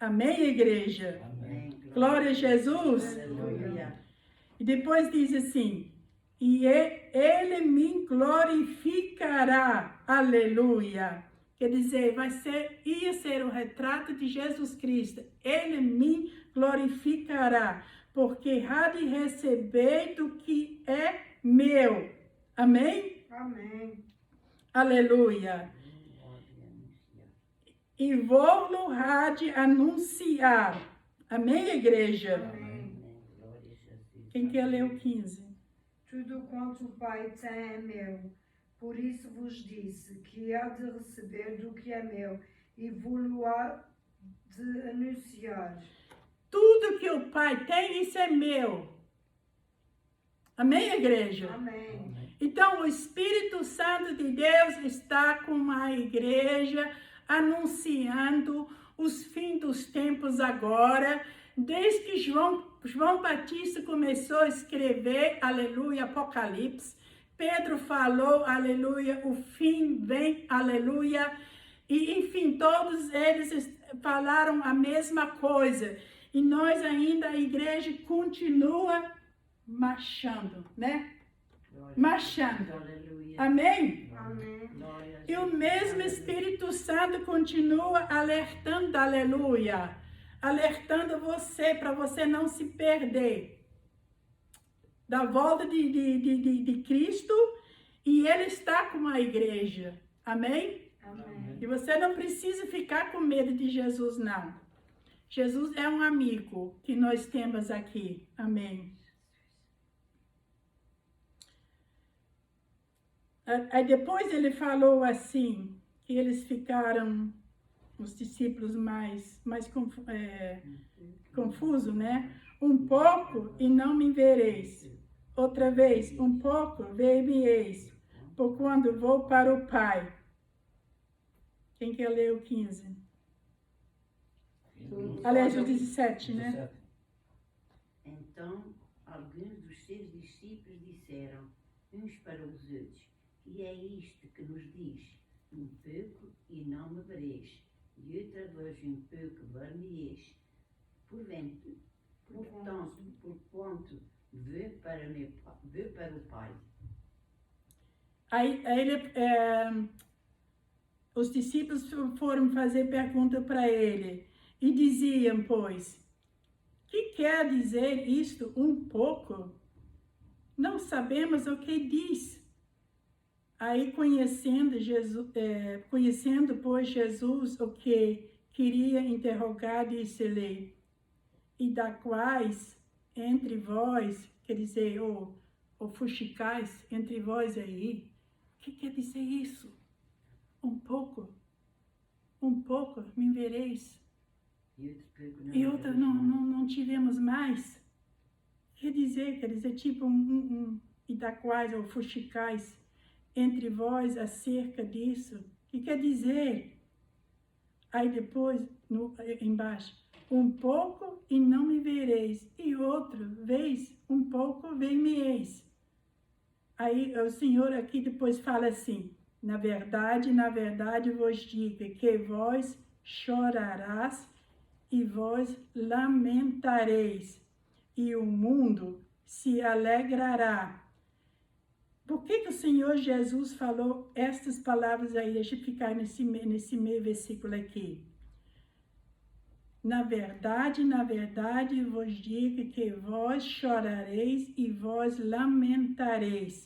Amém, igreja? Amém. Glória a Jesus. Aleluia. E depois diz assim, e ele me glorificará, aleluia. Quer dizer, ia ser o retrato de Jesus Cristo. Ele me glorificará, porque há de receber do que é meu. Amém? Amém. Aleluia. E vou-lo há de anunciar. Amém, igreja? Amém. Glória a Jesus. Quem quer ler o 15? Tudo quanto o Pai tem é meu. Por isso vos disse que há de receber do que é meu e vou-lo há de anunciar. Tudo que o Pai tem, isso é meu. Amém, igreja? Amém. Então, o Espírito Santo de Deus está com a igreja anunciando os fins dos tempos agora, desde que João Batista começou a escrever, aleluia, Apocalipse. Pedro falou, aleluia, o fim vem, aleluia. E, enfim, todos eles falaram a mesma coisa. E nós ainda, a igreja continua marchando, né? Marchando. Aleluia. Amém? Amém. Glória a E o Jesus. mesmo Espírito Santo continua alertando, aleluia. Alertando você, para você não se perder da volta de Cristo. E Ele está com a igreja. Amém? Amém. E você não precisa ficar com medo de Jesus, não. Jesus é um amigo que nós temos aqui. Amém. Aí depois ele falou assim, que eles ficaram, os discípulos mais confusos, né? Um pouco e não me vereis. Outra vez, um pouco, ver-me-eis, por quando vou para o Pai. Quem quer ler o 15? Aliás, o 17, né? Então, alguns dos seus discípulos disseram uns para os outros, e é isto que nos diz, um pouco e não me vereis, e outra vez um pouco ver-me-eis. Portanto, porquanto vou para o Pai. Aí os discípulos foram fazer pergunta para ele e diziam, pois, que quer dizer isto um pouco? Não sabemos o que diz. Aí conhecendo pois Jesus o que queria interrogar, disse-lhe, e da quais entre vós, quer dizer, ou fuxicais entre vós aí, o que quer dizer isso? Um pouco, me vereis. E outra, não tivemos mais. Quer dizer, tipo e da quais, ou fuxicais entre vós acerca disso. O que quer dizer? Aí depois, embaixo, um pouco e não me vereis, e outra vez, um pouco ver-me-eis. Aí o Senhor aqui depois fala assim, na verdade vos digo que vós chorarás e vós lamentareis, e o mundo se alegrará. Por que o Senhor Jesus falou estas palavras aí? Deixa eu ficar nesse meio versículo aqui. Na verdade vos digo que vós chorareis e vós lamentareis,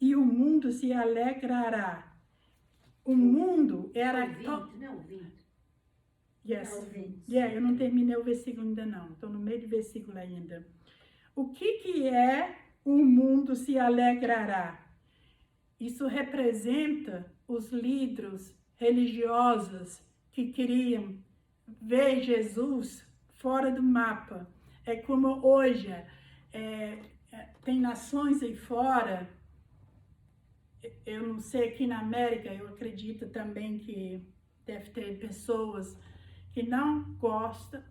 e o mundo se alegrará. O mundo era... 20. Yes. Não, 20. Eu não terminei o versículo ainda não, estou no meio do versículo ainda. O que é o mundo se alegrará? Isso representa os líderes religiosos que queriam ver Jesus fora do mapa. É como hoje, tem nações aí fora, eu não sei, aqui na América, eu acredito também que deve ter pessoas que não gostam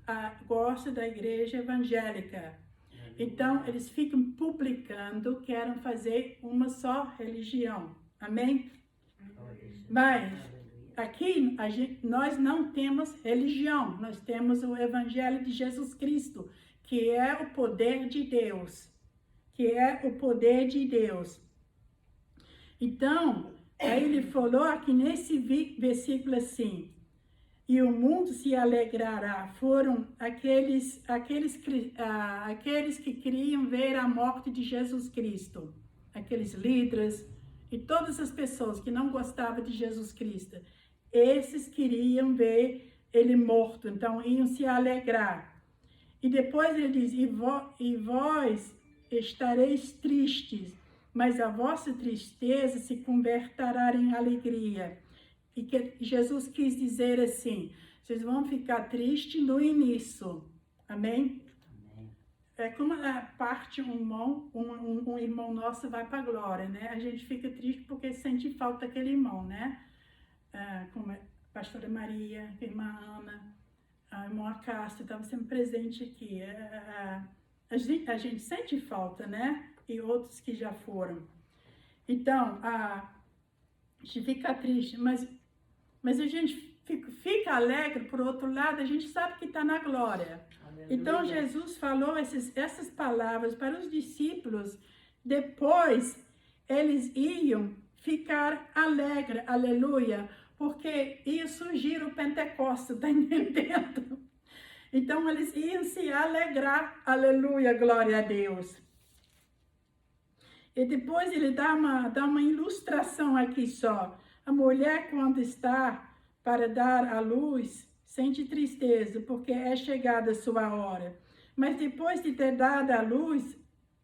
da igreja evangélica. Então, eles ficam publicando, querem fazer uma só religião. Amém? Mas aqui nós não temos religião, nós temos o Evangelho de Jesus Cristo, que é o poder de Deus. Que é o poder de Deus. Então, aí ele falou aqui nesse versículo assim, e o mundo se alegrará. Foram aqueles que queriam ver a morte de Jesus Cristo, aqueles líderes e todas as pessoas que não gostavam de Jesus Cristo. Esses queriam ver ele morto, então iam se alegrar. E depois ele diz, e vós estareis tristes, mas a vossa tristeza se converterá em alegria. E que Jesus quis dizer assim, vocês vão ficar tristes no início. Amém? É como a parte um irmão nosso vai para a glória, né? A gente fica triste porque sente falta daquele irmão, né? Como a pastora Maria, a irmã Ana, a irmã Cássia, estavam sempre presente aqui. A gente sente falta, né? E outros que já foram. Então, a gente fica triste, mas a gente fica alegre, por outro lado, a gente sabe que está na glória. Aleluia. Então, Jesus falou essas palavras para os discípulos, depois eles iam ficar alegres, aleluia, porque ia surgir o Pentecostes, está entendendo? Então, eles iam se alegrar, aleluia, glória a Deus. E depois ele dá uma ilustração aqui só. A mulher, quando está para dar à luz, sente tristeza, porque é chegada a sua hora. Mas depois de ter dado à luz,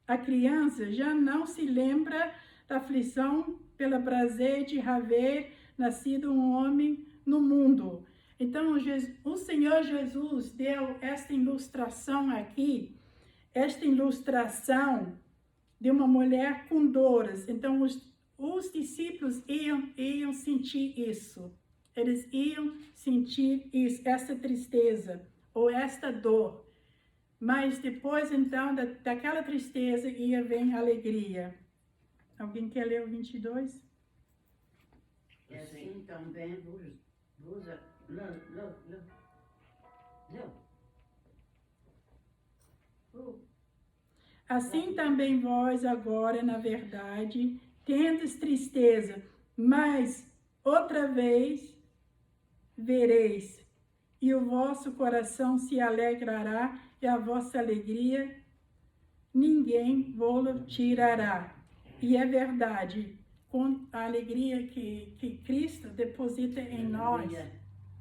a criança já não se lembra da aflição pelo prazer de haver nascido um homem no mundo. Então, o Senhor Jesus deu esta ilustração aqui, esta ilustração de uma mulher com dores. Então, os discípulos iam sentir isso. Eles iam sentir isso, essa tristeza ou esta dor. Mas depois, então, daquela tristeza ia vir alegria. Alguém quer ler o 22? Assim também vos Assim também vós agora, na verdade, tendes tristeza, mas outra vez vereis, e o vosso coração se alegrará, e a vossa alegria ninguém vos tirará. E é verdade, com a alegria que Cristo deposita em nós,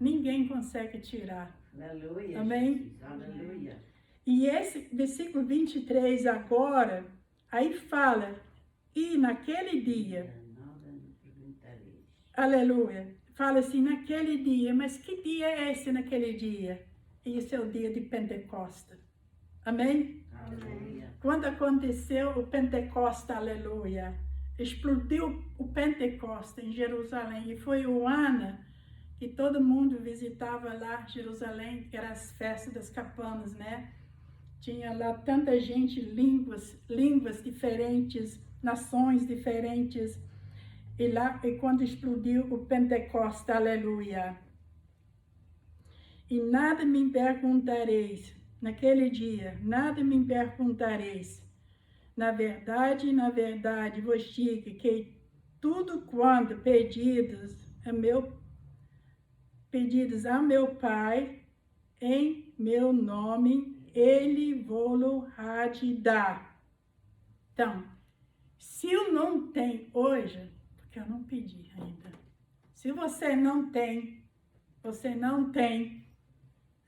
ninguém consegue tirar. Aleluia. Amém? Aleluia. E esse versículo 23 agora, aí fala, e naquele dia, aleluia, fala assim, naquele dia, mas que dia é esse naquele dia? Esse é o dia de Pentecostes. Amém? Aleluia. Quando aconteceu o Pentecostes, aleluia, explodiu o Pentecostes em Jerusalém, e foi o ano que todo mundo visitava lá Jerusalém, que era as festas das cabanas, né? Tinha lá tanta gente, línguas diferentes, nações diferentes. E quando explodiu o Pentecostes, aleluia. E nada me perguntareis, naquele dia, nada me perguntareis. Na verdade, vos digo que tudo quanto pedidos a meu Pai, em meu nome, Ele vos há de dar. Então, se eu não tenho hoje, porque eu não pedi ainda. Se você não tem,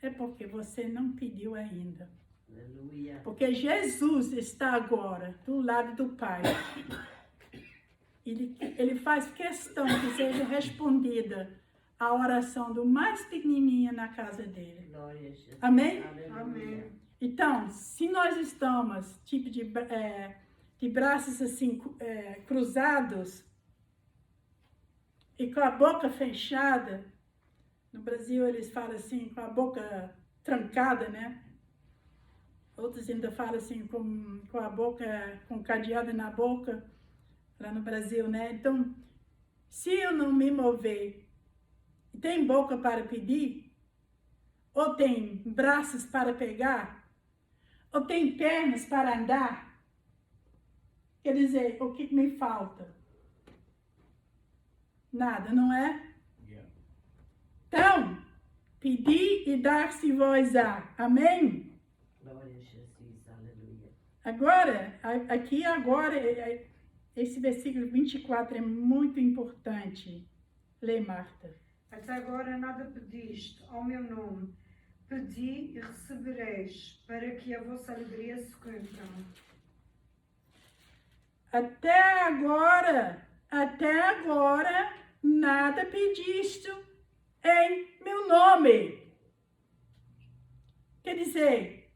é porque você não pediu ainda. Aleluia. Porque Jesus está agora do lado do Pai. Ele faz questão que seja respondida a oração do mais pequenininho na casa dele. Glória a Jesus. Amém? Amém. Então, se nós estamos tipo de braços assim cruzados, e com a boca fechada, no Brasil eles falam assim, com a boca trancada, né? Outros ainda falam assim, com a boca, com cadeado na boca, lá no Brasil, né? Então, se eu não me mover, tem boca para pedir, ou tem braços para pegar, ou tem pernas para andar, quer dizer, o que me falta? Nada, não é? Yeah. Então, pedir e dar-se-vos-á. Amém? Glória a Jesus, aleluia. Agora, esse versículo 24 é muito importante. Lê, Marta. Até agora nada pediste ao meu nome. Pedi e recebereis, para que a vossa alegria se cumpra. Até agora, nada pediste em meu nome. Quer dizer,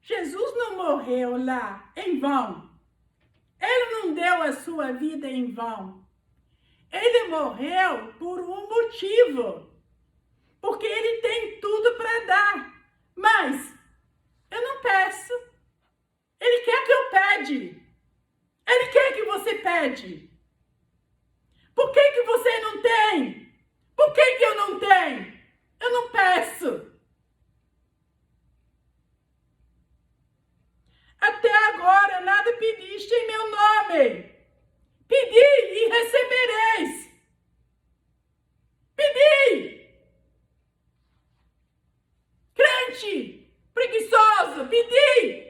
Jesus não morreu lá em vão. Ele não deu a sua vida em vão. Ele morreu por um motivo. Porque ele tem tudo para dar. Mas eu não peço. Ele quer que eu pede. Ele quer que você pede. Por que você não tem? Por que eu não tenho? Eu não peço. Até agora nada pediste em meu nome. Pedi e recebereis. Pedi. Crente, preguiçoso, pedi.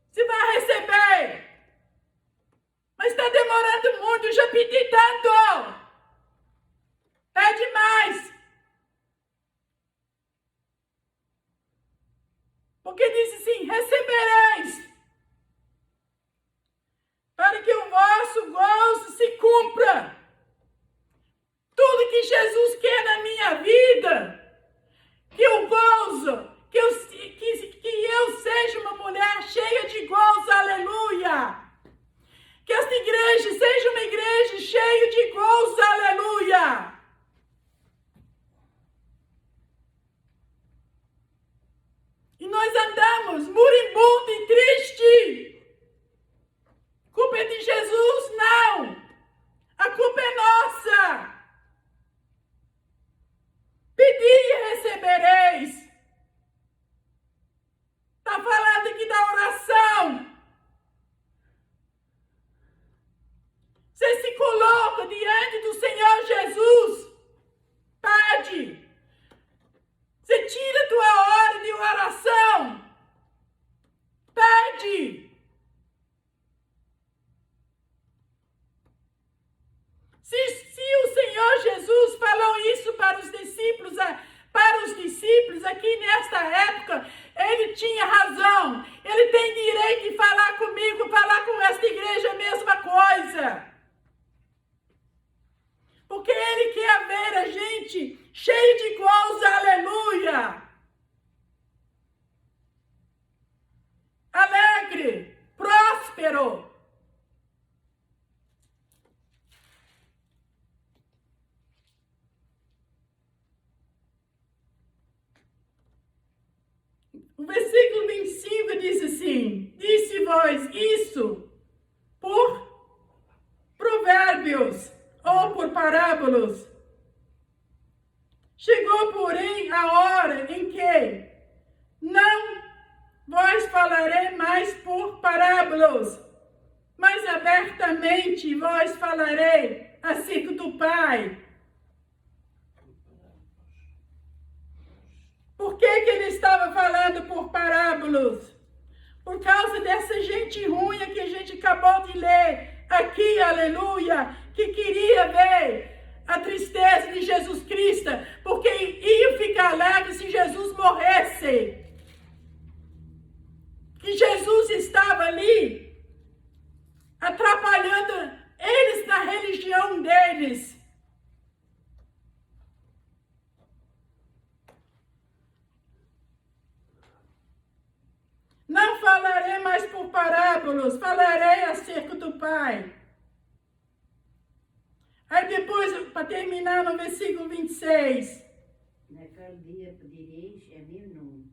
Você vai receber. Mas está demorando muito, eu já pedi tanto. Pede mais. Porque diz assim, recebereis. Para que o vosso gozo se cumpra. Tudo que Jesus quer na minha vida, que o gozo, que eu seja uma mulher cheia de gozo, aleluia. Que esta igreja seja uma igreja cheia de gozo, aleluia. E nós andamos moribundo e triste. Culpa é de Jesus? Não. A culpa é nossa. Pedi e recebereis. Está falando aqui da oração. Você se coloca diante do Senhor Jesus. Pede. Você tira a tua hora de oração. Pede. Se o Senhor Jesus falou isso para os discípulos aqui nesta época, ele tinha razão. Ele tem direito de falar comigo, falar com esta igreja a mesma coisa. Porque ele quer ver a gente cheio de gozo, aleluia. Alegre, próspero. O versículo 25 diz assim, disse-vos isso por provérbios ou por parábolas. Chegou, porém, a hora em que não vos falarei mais por parábolas, mas abertamente vos falarei acerca do Pai. Por que ele estava falando por parábolas? Por causa dessa gente ruim que a gente acabou de ler aqui, aleluia, que queria ver a tristeza de Jesus Cristo, porque ia ficar alegre se Jesus morresse. Que Jesus estava ali, atrapalhando eles na religião deles. Não falarei mais por parábolas, falarei acerca do Pai. Aí depois, para terminar, no versículo 26. Naquele dia pedireis em meu nome,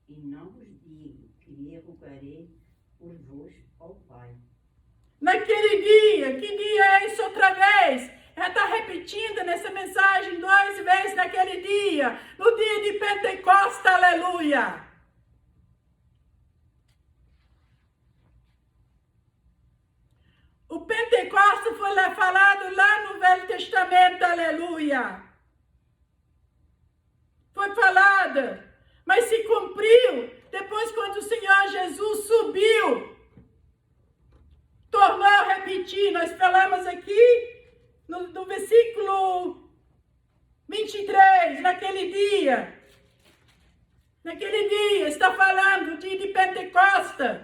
e não vos digo que lhe rogarei por vos ao Pai. Naquele dia, que dia é isso outra vez? Ela está repetindo nessa mensagem 2 vezes naquele dia, no dia de Pentecostes, aleluia. O Pentecostes foi lá falado lá no Velho Testamento, aleluia. Foi falado, mas se cumpriu depois quando o Senhor Jesus subiu. Tornou a repetir, nós falamos aqui no versículo 23, naquele dia, está falando do dia de Pentecostes,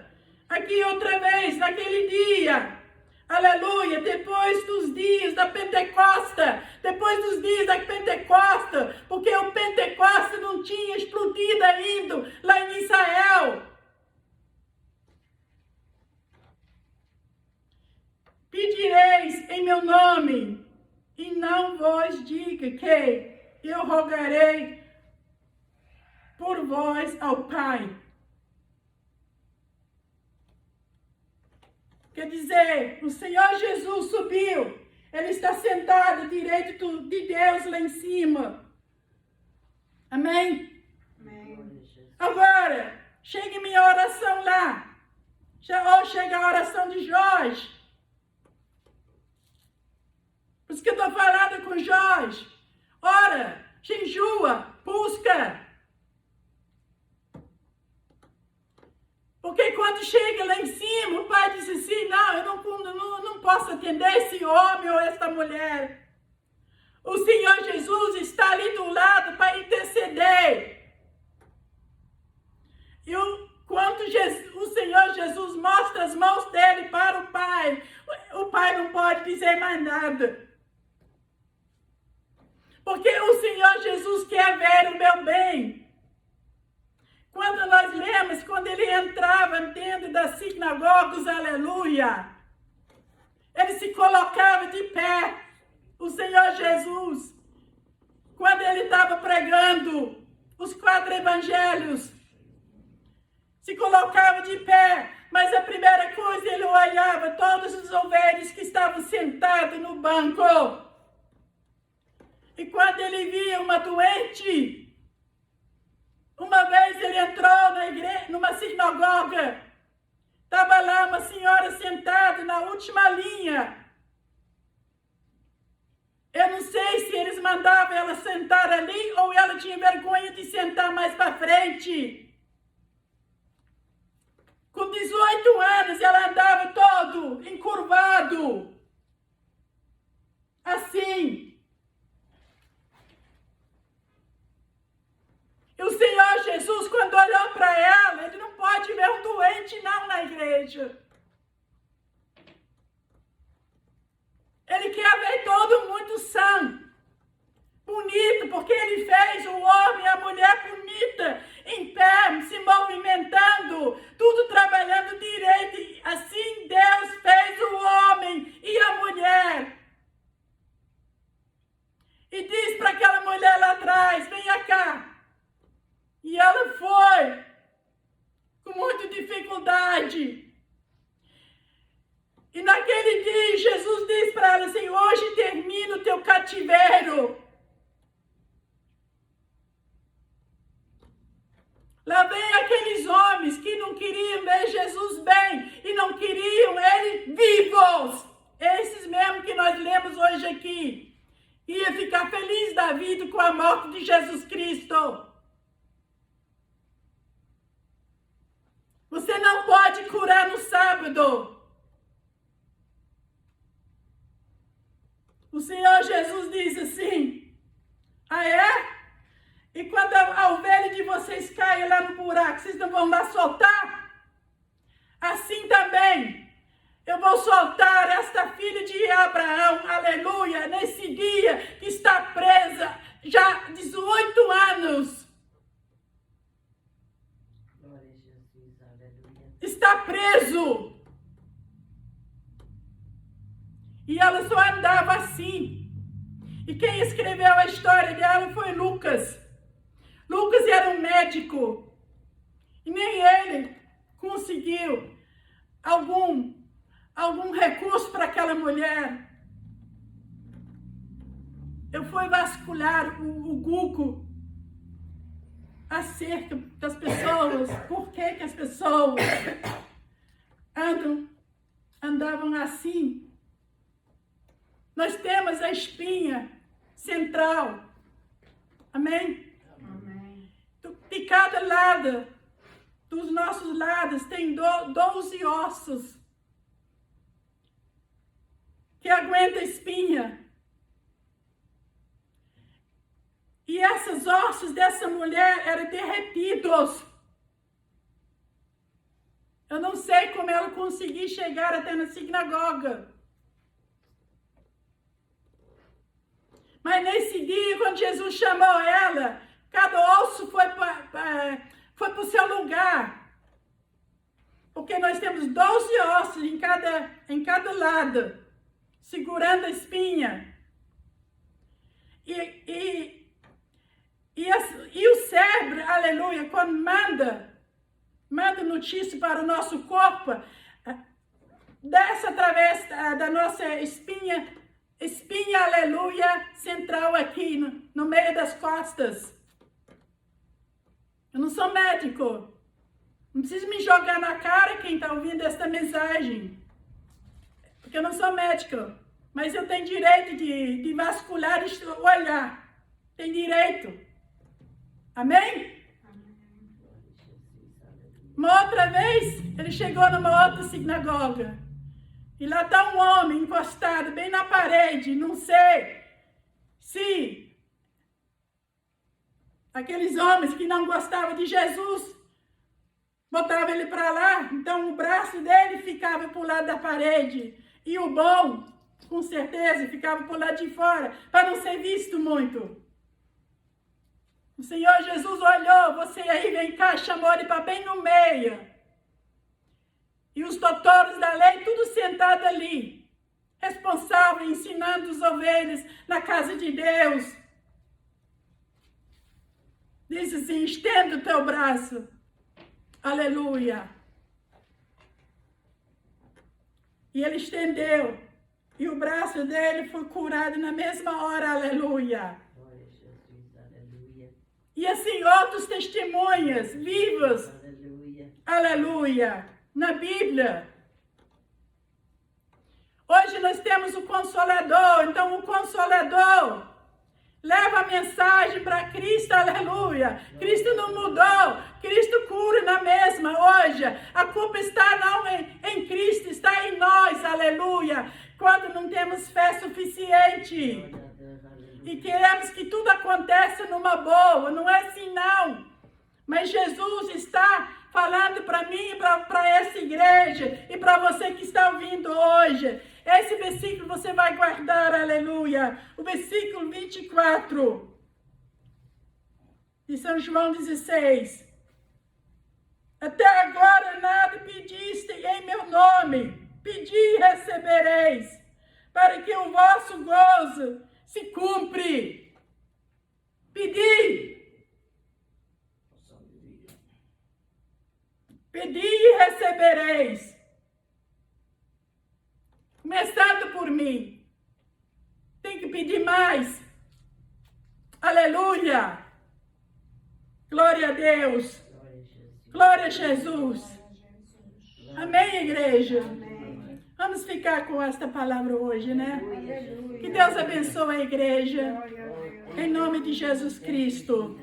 aqui outra vez, naquele dia, aleluia, depois dos dias da Pentecostes, porque o Pentecostes não tinha explodido ainda lá em Israel. Pedireis em meu nome, e não vos diga que eu rogarei por vós ao Pai. Quer dizer, o Senhor Jesus subiu, Ele está sentado à direita de Deus lá em cima. Amém? Amém. Glória a Jesus. Agora, chega minha oração lá, ou chega a oração de Jorge. Por isso que eu estou falando com Jorge. Ora, jejua, busca. Porque quando chega lá em cima, o pai diz assim, não, eu não posso atender esse homem ou essa mulher. O Senhor Jesus está ali do lado para interceder. E quando o Senhor Jesus mostra as mãos dele para o Pai não pode dizer mais nada. Porque o Senhor Jesus quer ver o meu bem. Quando nós lemos, quando ele entrava dentro das sinagogas, aleluia, ele se colocava de pé, o Senhor Jesus, quando ele estava pregando os 4 evangelhos, se colocava de pé, mas a primeira coisa ele olhava todos os ovelhas que estavam sentados no banco. E quando ele via uma doente, uma vez ele entrou na igreja, numa sinagoga, estava lá uma senhora sentada na última linha. Eu não sei se eles mandavam ela sentar ali ou ela tinha vergonha de sentar mais para frente. Com 18 anos ela andava todo encurvado, assim. E o Senhor Jesus, quando olhou para ela, ele não pode ver um doente não na igreja. Ele quer ver todo mundo são, bonito, porque ele fez o homem e a mulher bonita, em pé, se movimentando, tudo trabalhando direito. Assim Deus fez o homem e a mulher. E diz para aquela mulher lá atrás, venha cá. E ela foi, com muita dificuldade. E naquele dia, Jesus disse para ela assim, hoje termina o teu cativeiro. Lá vem aqueles homens que não queriam ver Jesus bem e não queriam ele vivos. Esses mesmo que nós lemos hoje aqui. Ia ficar feliz da vida com a morte de Jesus Cristo. Você não pode curar no sábado. O Senhor Jesus diz assim, ah é? E quando a ovelha de vocês cai lá no buraco, vocês não vão lá soltar? Assim também, eu vou soltar esta filha de Abraão, aleluia, nesse dia que está presa já 18 anos. Glória a Jesus, aleluia. Está preso. E ela só andava assim. E quem escreveu a história dela foi Lucas. Lucas era um médico. E nem ele conseguiu algum recurso para aquela mulher. Eu fui vasculhar o Google acerca das pessoas, por que as pessoas andavam assim. Nós temos a espinha central. Amém? Amém. De cada lado, dos nossos lados, tem 12 ossos que aguentam a espinha. E esses ossos dessa mulher eram derretidos. Eu não sei como ela conseguiu chegar até na sinagoga. Mas nesse dia, quando Jesus chamou ela, cada osso foi para o seu lugar. Porque nós temos 12 ossos em cada lado, segurando a espinha. E o cérebro, aleluia, quando manda notícia para o nosso corpo, desce através da nossa espinha, aleluia, central aqui, no meio das costas. Eu não sou médico. Não precisa me jogar na cara quem está ouvindo esta mensagem. Porque eu não sou médico. Mas eu tenho direito de vasculhar e olhar. Tem direito. Amém? Uma outra vez, ele chegou numa outra sinagoga. E lá está um homem encostado bem na parede. Não sei se aqueles homens que não gostavam de Jesus botavam ele para lá. Então o braço dele ficava para o lado da parede. E o bom, com certeza, ficava para o lado de fora, para não ser visto muito. O Senhor Jesus olhou, você aí, vem cá, chamou ele para bem no meio. E os doutores da lei, tudo sentado ali, responsável, ensinando os ovelhas na casa de Deus. Diz assim, estenda o teu braço. Aleluia. E ele estendeu. E o braço dele foi curado na mesma hora. Aleluia. E assim, outros testemunhas vivas. Aleluia. Aleluia. Na Bíblia. Hoje nós temos o Consolador. Então o Consolador leva a mensagem para Cristo. Aleluia. Cristo não mudou. Cristo cura na mesma hoje. A culpa está não em Cristo, está em nós. Aleluia. Quando não temos fé suficiente. E queremos que tudo aconteça numa boa. Não é assim, não. Mas Jesus está falando para mim e para essa igreja. E para você que está ouvindo hoje. Esse versículo você vai guardar, aleluia. O versículo 24. De São João 16. Até agora nada pediste em meu nome. Pedi e recebereis. Para que o vosso gozo se cumpre. Pedi. Pedi e recebereis. Começando por mim. Tem que pedir mais. Aleluia. Glória a Deus. Glória a Jesus. Amém, igreja? Vamos ficar com esta palavra hoje, né? Que Deus abençoe a igreja. Em nome de Jesus Cristo.